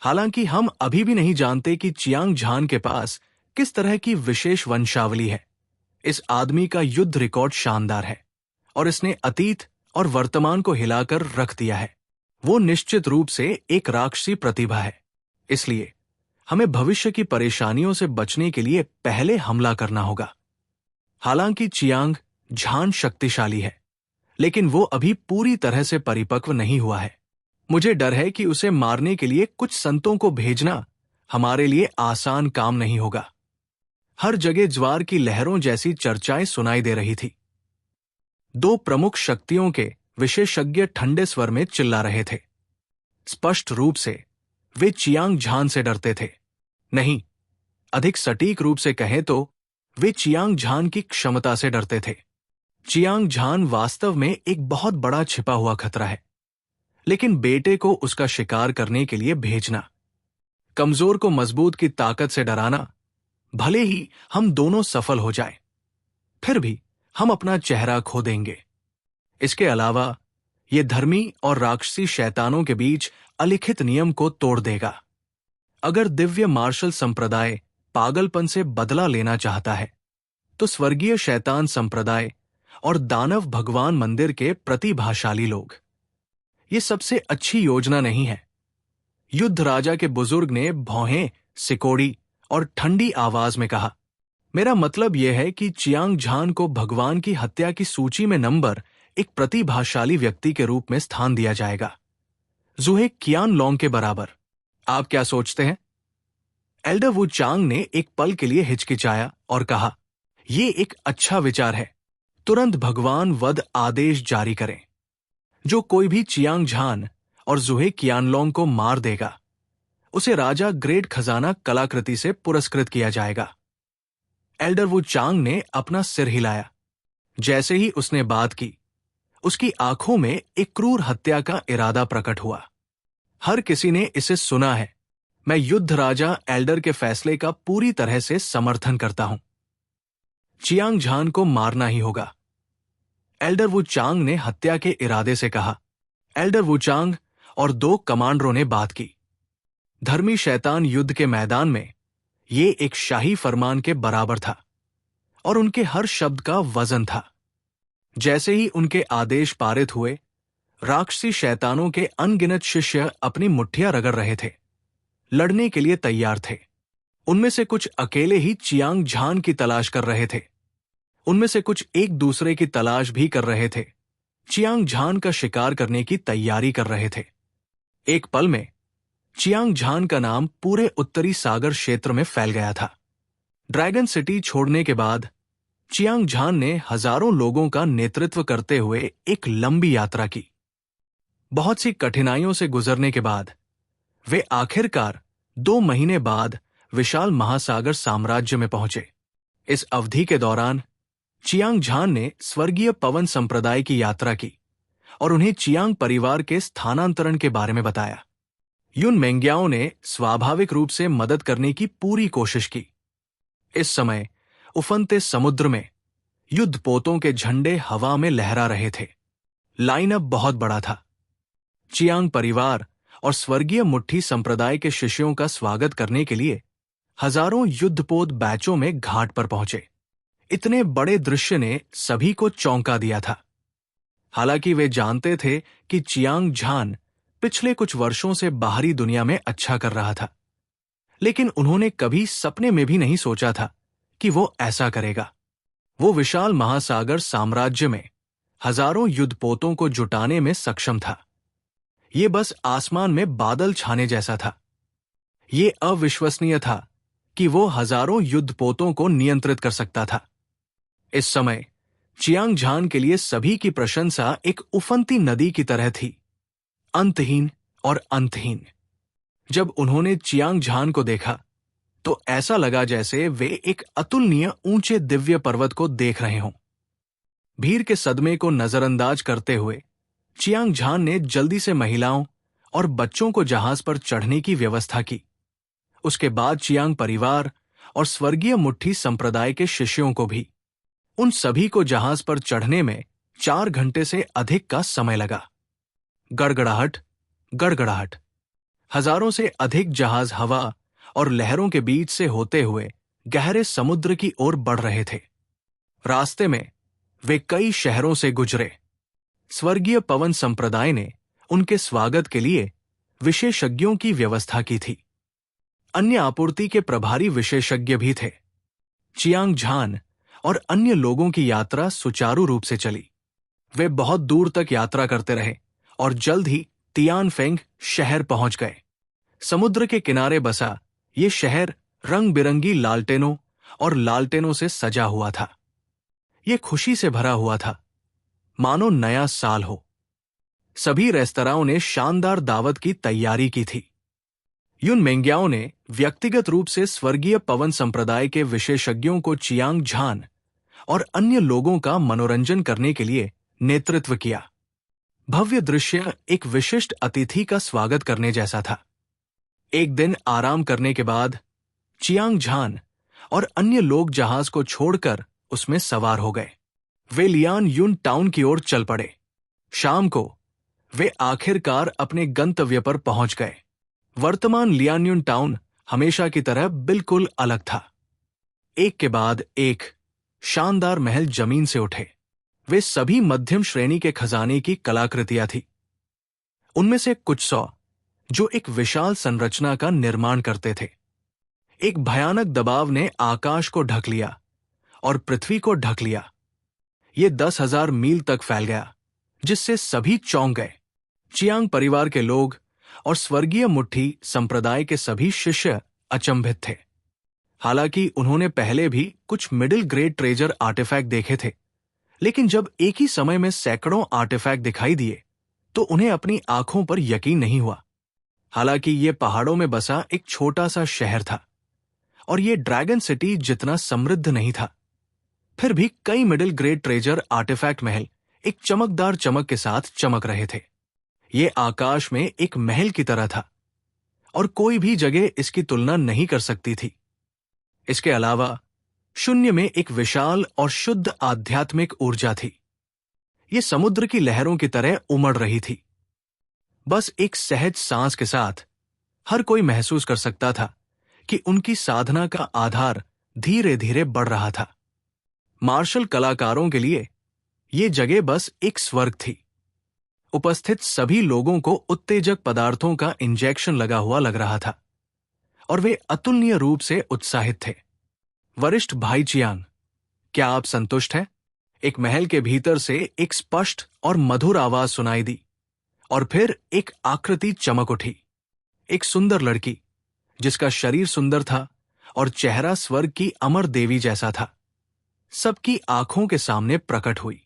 हालांकि हम अभी भी नहीं जानते कि चियांग झान के पास किस तरह की विशेष वंशावली है। इस आदमी का युद्ध रिकॉर्ड शानदार है और इसने अतीत और वर्तमान को हिलाकर रख दिया है। वो निश्चित रूप से एक राक्षसी प्रतिभा है। इसलिए हमें भविष्य की परेशानियों से बचने के लिए पहले हमला करना होगा। हालांकि चियांग झान शक्तिशाली है, लेकिन वो अभी पूरी तरह से परिपक्व नहीं हुआ है। मुझे डर है कि उसे मारने के लिए कुछ संतों को भेजना हमारे लिए आसान काम नहीं होगा। हर जगह ज्वार की लहरों जैसी चर्चाएं सुनाई दे रही थी। 2 प्रमुख शक्तियों के विशेषज्ञ ठंडे स्वर में चिल्ला रहे थे। स्पष्ट रूप से वे चियांग झान से डरते थे। नहीं, अधिक सटीक रूप से कहें तो वे चियांग झान की क्षमता से डरते थे। चियांग झान वास्तव में एक बहुत बड़ा छिपा हुआ खतरा है, लेकिन बेटे को उसका शिकार करने के लिए भेजना, कमजोर को मजबूत की ताकत से डराना, भले ही हम दोनों सफल हो जाएं, फिर भी हम अपना चेहरा खो देंगे। इसके अलावा ये धर्मी और राक्षसी शैतानों के बीच अलिखित नियम को तोड़ देगा। अगर दिव्य मार्शल संप्रदाय पागलपन से बदला लेना चाहता है तो स्वर्गीय शैतान संप्रदाय और दानव भगवान मंदिर के प्रतिभाशाली लोग, ये सबसे अच्छी योजना नहीं है। युद्ध राजा के बुजुर्ग ने भौहें, सिकोड़ी और ठंडी आवाज में कहा, मेरा मतलब यह है कि चियांग झान को भगवान की हत्या की सूची में नंबर एक प्रतिभाशाली व्यक्ति के रूप में स्थान दिया जाएगा, जुहे कियानलोंग के बराबर। आप क्या सोचते हैं? एल्डर वू चांग ने एक पल के लिए हिचकिचाया और कहा, यह एक अच्छा विचार है। तुरंत भगवान वध आदेश जारी करें। जो कोई भी चियांग झान और जुहे कियानलोंग को मार देगा उसे राजा ग्रेट खजाना कलाकृति से पुरस्कृत किया जाएगा। एल्डर वू चांग ने अपना सिर हिलाया। जैसे ही उसने बात की, उसकी आंखों में एक क्रूर हत्या का इरादा प्रकट हुआ। हर किसी ने इसे सुना है। मैं युद्ध राजा एल्डर के फैसले का पूरी तरह से समर्थन करता हूं। चियांग झान को मारना ही होगा। एल्डर वू चांग ने हत्या के इरादे से कहा। एल्डर वू चांग और 2 कमांडरों ने बात की। धर्मी शैतान युद्ध के मैदान में ये एक शाही फरमान के बराबर था और उनके हर शब्द का वजन था। जैसे ही उनके आदेश पारित हुए, राक्षसी शैतानों के अनगिनत शिष्य अपनी मुट्ठियां रगड़ रहे थे, लड़ने के लिए तैयार थे। उनमें से कुछ अकेले ही चियांग झान की तलाश कर रहे थे। उनमें से कुछ एक दूसरे की तलाश भी कर रहे थे, चियांग झान का शिकार करने की तैयारी कर रहे थे। एक पल में चियांग झान का नाम पूरे उत्तरी सागर क्षेत्र में फैल गया था। ड्रैगन सिटी छोड़ने के बाद चियांग झान ने हजारों लोगों का नेतृत्व करते हुए एक लंबी यात्रा की। बहुत सी कठिनाइयों से गुजरने के बाद वे आखिरकार 2 महीने बाद विशाल महासागर साम्राज्य में पहुंचे। इस अवधि के दौरान चियांग झान ने स्वर्गीय पवन संप्रदाय की यात्रा की और उन्हें चियांग परिवार के स्थानांतरण के बारे में बताया। युन मेंग्याओ ने स्वाभाविक रूप से मदद करने की पूरी कोशिश की। इस समय उफनते समुद्र में युद्धपोतों के झंडे हवा में लहरा रहे थे। लाइनअप बहुत बड़ा था। चियांग परिवार और स्वर्गीय मुट्ठी संप्रदाय के शिष्यों का स्वागत करने के लिए हजारों युद्धपोत बैचों में घाट पर पहुंचे। इतने बड़े दृश्य ने सभी को चौंका दिया था। हालांकि वे जानते थे कि चियांग झान पिछले कुछ वर्षों से बाहरी दुनिया में अच्छा कर रहा था, लेकिन उन्होंने कभी सपने में भी नहीं सोचा था कि वो ऐसा करेगा। वो विशाल महासागर साम्राज्य में हजारों युद्धपोतों को जुटाने में सक्षम था। ये बस आसमान में बादल छाने जैसा था। ये अविश्वसनीय था कि वो हजारों युद्धपोतों को नियंत्रित कर सकता था। इस समय चियांग झान के लिए सभी की प्रशंसा एक उफनती नदी की तरह थी, अंतहीन और अंतहीन। जब उन्होंने चियांग झान को देखा तो ऐसा लगा जैसे वे एक अतुलनीय ऊंचे दिव्य पर्वत को देख रहे हों। भीड़ के सदमे को नजरअंदाज करते हुए चियांग झान ने जल्दी से महिलाओं और बच्चों को जहाज पर चढ़ने की व्यवस्था की। उसके बाद चियांग परिवार और स्वर्गीय मुट्ठी संप्रदाय के शिष्यों को भी। उन सभी को जहाज पर चढ़ने में 4 घंटे से अधिक का समय लगा। गड़गड़ाहट, गड़गड़ाहट। हजारों से अधिक जहाज हवा और लहरों के बीच से होते हुए गहरे समुद्र की ओर बढ़ रहे थे। रास्ते में वे कई शहरों से गुजरे। स्वर्गीय पवन संप्रदाय ने उनके स्वागत के लिए विशेषज्ञों की व्यवस्था की थी। अन्य आपूर्ति के प्रभारी विशेषज्ञ भी थे। चियांग झान और अन्य लोगों की यात्रा सुचारू रूप से चली। वे बहुत दूर तक यात्रा करते रहे और जल्द ही तियानफेंग शहर पहुंच गए। समुद्र के किनारे बसा ये शहर रंग बिरंगी लालटेनों और लालटेनों से सजा हुआ था। ये खुशी से भरा हुआ था, मानो नया साल हो। सभी रेस्तराओं ने शानदार दावत की तैयारी की थी। युन मेंग्याओ ने व्यक्तिगत रूप से स्वर्गीय पवन संप्रदाय के विशेषज्ञों को चियांग झान और अन्य लोगों का मनोरंजन करने के लिए नेतृत्व किया। भव्य दृश्य एक विशिष्ट अतिथि का स्वागत करने जैसा था। एक दिन आराम करने के बाद चियांग झान और अन्य लोग जहाज को छोड़कर उसमें सवार हो गए। वे लियान यून टाउन की ओर चल पड़े। शाम को वे आखिरकार अपने गंतव्य पर पहुंच गए। वर्तमान लियान्यून टाउन हमेशा की तरह बिल्कुल अलग था। एक के बाद एक शानदार महल जमीन से उठे। वे सभी मध्यम श्रेणी के खजाने की कलाकृतियां थी। उनमें से कुछ 100 जो एक विशाल संरचना का निर्माण करते थे। एक भयानक दबाव ने आकाश को ढक लिया और पृथ्वी को ढक लिया। ये 10,000 मील तक फैल गया, जिससे सभी चौंक गए। चियांग परिवार के लोग और स्वर्गीय मुट्ठी संप्रदाय के सभी शिष्य अचंभित थे। हालांकि उन्होंने पहले भी कुछ मिडिल ग्रेड ट्रेजर आर्टिफैक्ट देखे थे, लेकिन जब एक ही समय में सैकड़ों आर्टिफैक्ट दिखाई दिए तो उन्हें अपनी आंखों पर यकीन नहीं हुआ। हालांकि ये पहाड़ों में बसा एक छोटा सा शहर था और ये ड्रैगन सिटी जितना समृद्ध नहीं था, फिर भी कई मिडिल ग्रेड ट्रेजर आर्टिफैक्ट महल एक चमकदार चमक के साथ चमक रहे थे। ये आकाश में एक महल की तरह था और कोई भी जगह इसकी तुलना नहीं कर सकती थी। इसके अलावा शून्य में एक विशाल और शुद्ध आध्यात्मिक ऊर्जा थी। ये समुद्र की लहरों की तरह उमड़ रही थी। बस एक सहज सांस के साथ हर कोई महसूस कर सकता था कि उनकी साधना का आधार धीरे धीरे बढ़ रहा था। मार्शल कलाकारों के लिए ये जगह बस एक स्वर्ग थी। उपस्थित सभी लोगों को उत्तेजक पदार्थों का इंजेक्शन लगा हुआ लग रहा था और वे अतुलनीय रूप से उत्साहित थे। वरिष्ठ भाई चियांग, क्या आप संतुष्ट हैं? एक महल के भीतर से एक स्पष्ट और मधुर आवाज सुनाई दी और फिर एक आकृति चमक उठी। एक सुंदर लड़की जिसका शरीर सुंदर था और चेहरा स्वर्ग की अमर देवी जैसा था, सबकी आंखों के सामने प्रकट हुई।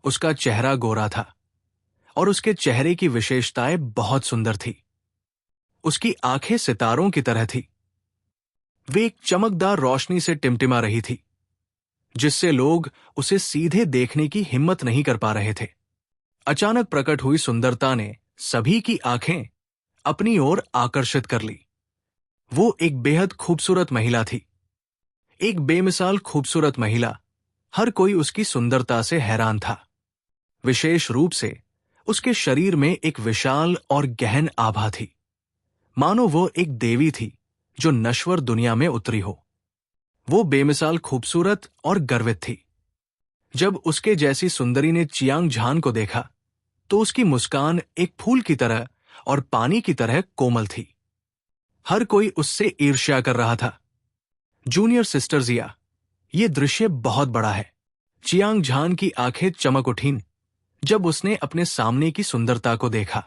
उसका चेहरा गोरा था और उसके चेहरे की विशेषताएं बहुत सुंदर थी। उसकी आंखें सितारों की तरह थी। वे एक चमकदार रोशनी से टिमटिमा रही थी, जिससे लोग उसे सीधे देखने की हिम्मत नहीं कर पा रहे थे। अचानक प्रकट हुई सुंदरता ने सभी की आंखें अपनी ओर आकर्षित कर ली। वो एक बेहद खूबसूरत महिला थी, एक बेमिसाल खूबसूरत महिला। हर कोई उसकी सुंदरता से हैरान था। विशेष रूप से उसके शरीर में एक विशाल और गहन आभा थी, मानो वो एक देवी थी जो नश्वर दुनिया में उतरी हो। वो बेमिसाल खूबसूरत और गर्वित थी। जब उसके जैसी सुंदरी ने चियांग झान को देखा तो उसकी मुस्कान एक फूल की तरह और पानी की तरह कोमल थी। हर कोई उससे ईर्ष्या कर रहा था। जूनियर सिस्टर जिया, ये दृश्य बहुत बड़ा है। चियांग झान की आंखें चमक उठीं जब उसने अपने सामने की सुंदरता को देखा।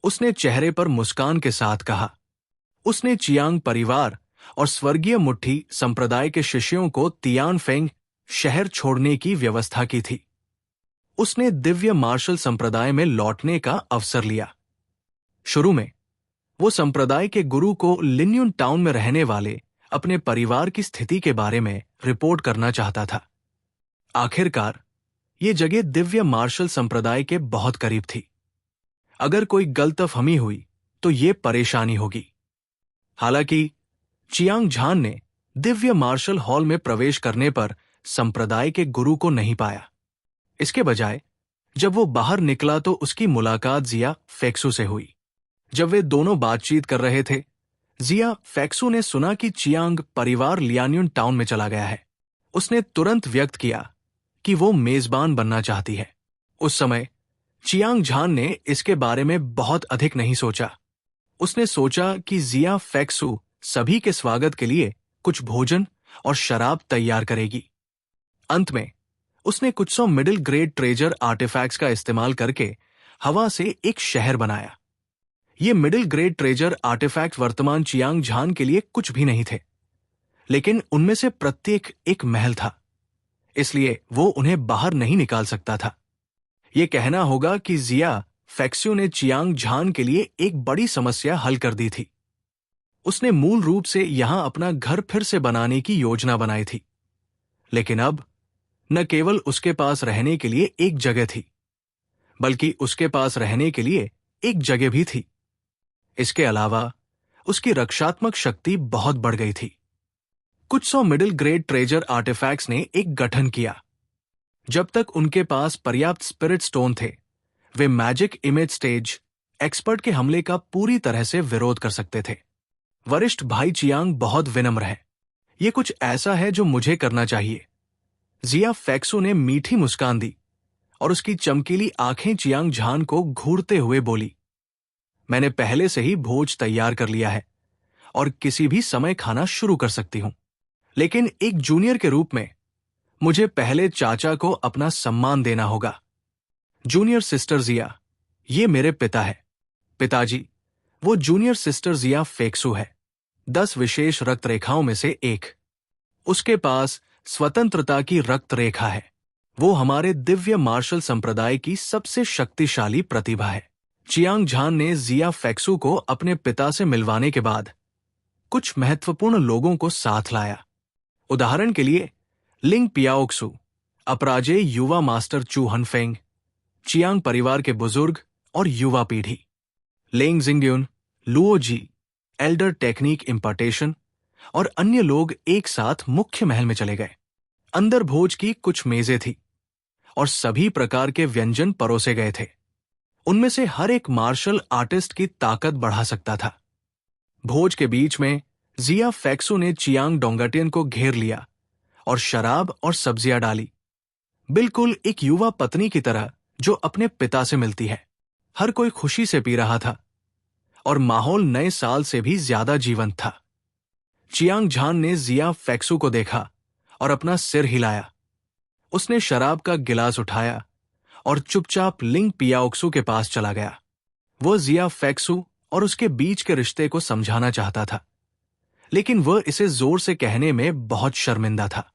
उसने चेहरे पर मुस्कान के साथ कहा। उसने चियांग परिवार और स्वर्गीय मुट्ठी संप्रदाय के शिष्यों को तियानफेंग शहर छोड़ने की व्यवस्था की थी। उसने दिव्य मार्शल संप्रदाय में लौटने का अवसर लिया। शुरू में वो संप्रदाय के गुरु को लिन्यून टाउन में रहने वाले अपने परिवार की स्थिति के बारे में रिपोर्ट करना चाहता था। आखिरकार ये जगह दिव्य मार्शल संप्रदाय के बहुत करीब थी। अगर कोई गलतफहमी हुई तो ये परेशानी होगी। हालांकि चियांग झान ने दिव्य मार्शल हॉल में प्रवेश करने पर संप्रदाय के गुरु को नहीं पाया। इसके बजाय जब वो बाहर निकला तो उसकी मुलाकात जिया फेक्सू से हुई। जब वे दोनों बातचीत कर रहे थे, जिया फेक्सू ने सुना कि चियांग परिवार लियान्यून टाउन में चला गया है। उसने तुरंत व्यक्त किया कि वो मेजबान बनना चाहती है। उस समय चियांग झान ने इसके बारे में बहुत अधिक नहीं सोचा। उसने सोचा कि जिया फेक्सू सभी के स्वागत के लिए कुछ भोजन और शराब तैयार करेगी। अंत में उसने कुछ 100 मिडिल ग्रेड ट्रेजर आर्टिफैक्ट्स का इस्तेमाल करके हवा से एक शहर बनाया। ये मिडिल ग्रेड ट्रेजर आर्टिफैक्ट वर्तमान चियांग झान के लिए कुछ भी नहीं थे, लेकिन उनमें से प्रत्येक एक महल था, इसलिए वो उन्हें बाहर नहीं निकाल सकता था। ये कहना होगा कि जिया फेक्सू ने चियांग झान के लिए एक बड़ी समस्या हल कर दी थी। उसने मूल रूप से यहां अपना घर फिर से बनाने की योजना बनाई थी, लेकिन अब न केवल उसके पास रहने के लिए एक जगह थी, बल्कि उसके पास रहने के लिए एक जगह भी थी। इसके अलावा उसकी रक्षात्मक शक्ति बहुत बढ़ गई थी। कुछ 100 मिडिल ग्रेड ट्रेजर आर्टिफैक्ट्स ने एक गठन किया। जब तक उनके पास पर्याप्त स्पिरिट स्टोन थे, वे मैजिक इमेज स्टेज एक्सपर्ट के हमले का पूरी तरह से विरोध कर सकते थे। वरिष्ठ भाई चियांग बहुत विनम्र है। ये कुछ ऐसा है जो मुझे करना चाहिए। जिया फैक्सू ने मीठी मुस्कान दी और उसकी चमकीली आंखें चियांग झान को घूरते हुए बोली, मैंने पहले से ही भोज तैयार कर लिया है और किसी भी समय खाना शुरू कर सकती हूं। लेकिन एक जूनियर के रूप में मुझे पहले चाचा को अपना सम्मान देना होगा। जूनियर सिस्टर जिया, ये मेरे पिता है। पिताजी, वो जूनियर सिस्टर जिया फैक्सू है, 10 विशेष रक्त रेखाओं में से एक। उसके पास स्वतंत्रता की रक्त रेखा है। वो हमारे दिव्य मार्शल संप्रदाय की सबसे शक्तिशाली प्रतिभा है। चियांग झान ने जिया फैक्सू को अपने पिता से मिलवाने के बाद कुछ महत्वपूर्ण लोगों को साथ लाया। उदाहरण के लिए लिंग पियाओक्सू, अपराजेय युवा मास्टर चू हनफेंग, चियांग परिवार के बुजुर्ग और युवा पीढ़ी, लेंग जिंगड्यून, लुओ जी, एल्डर टेक्निक इम्पार्टेशन और अन्य लोग एक साथ मुख्य महल में चले गए। अंदर भोज की कुछ मेजें थी और सभी प्रकार के व्यंजन परोसे गए थे। उनमें से हर एक मार्शल आर्टिस्ट की ताकत बढ़ा सकता था। भोज के बीच में जिया फैक्सू ने चियांग डोंगाटियन को घेर लिया और शराब और सब्जियां डाली, बिल्कुल एक युवा पत्नी की तरह जो अपने पिता से मिलती है। हर कोई खुशी से पी रहा था और माहौल नए साल से भी ज्यादा जीवंत था। चियांग झान ने जिया फैक्सू को देखा और अपना सिर हिलाया। उसने शराब का गिलास उठाया और चुपचाप लिंग पियाओक्सू के पास चला गया। वो जिया फैक्सू और उसके बीच के रिश्ते को समझाना चाहता था, लेकिन वह इसे जोर से कहने में बहुत शर्मिंदा था।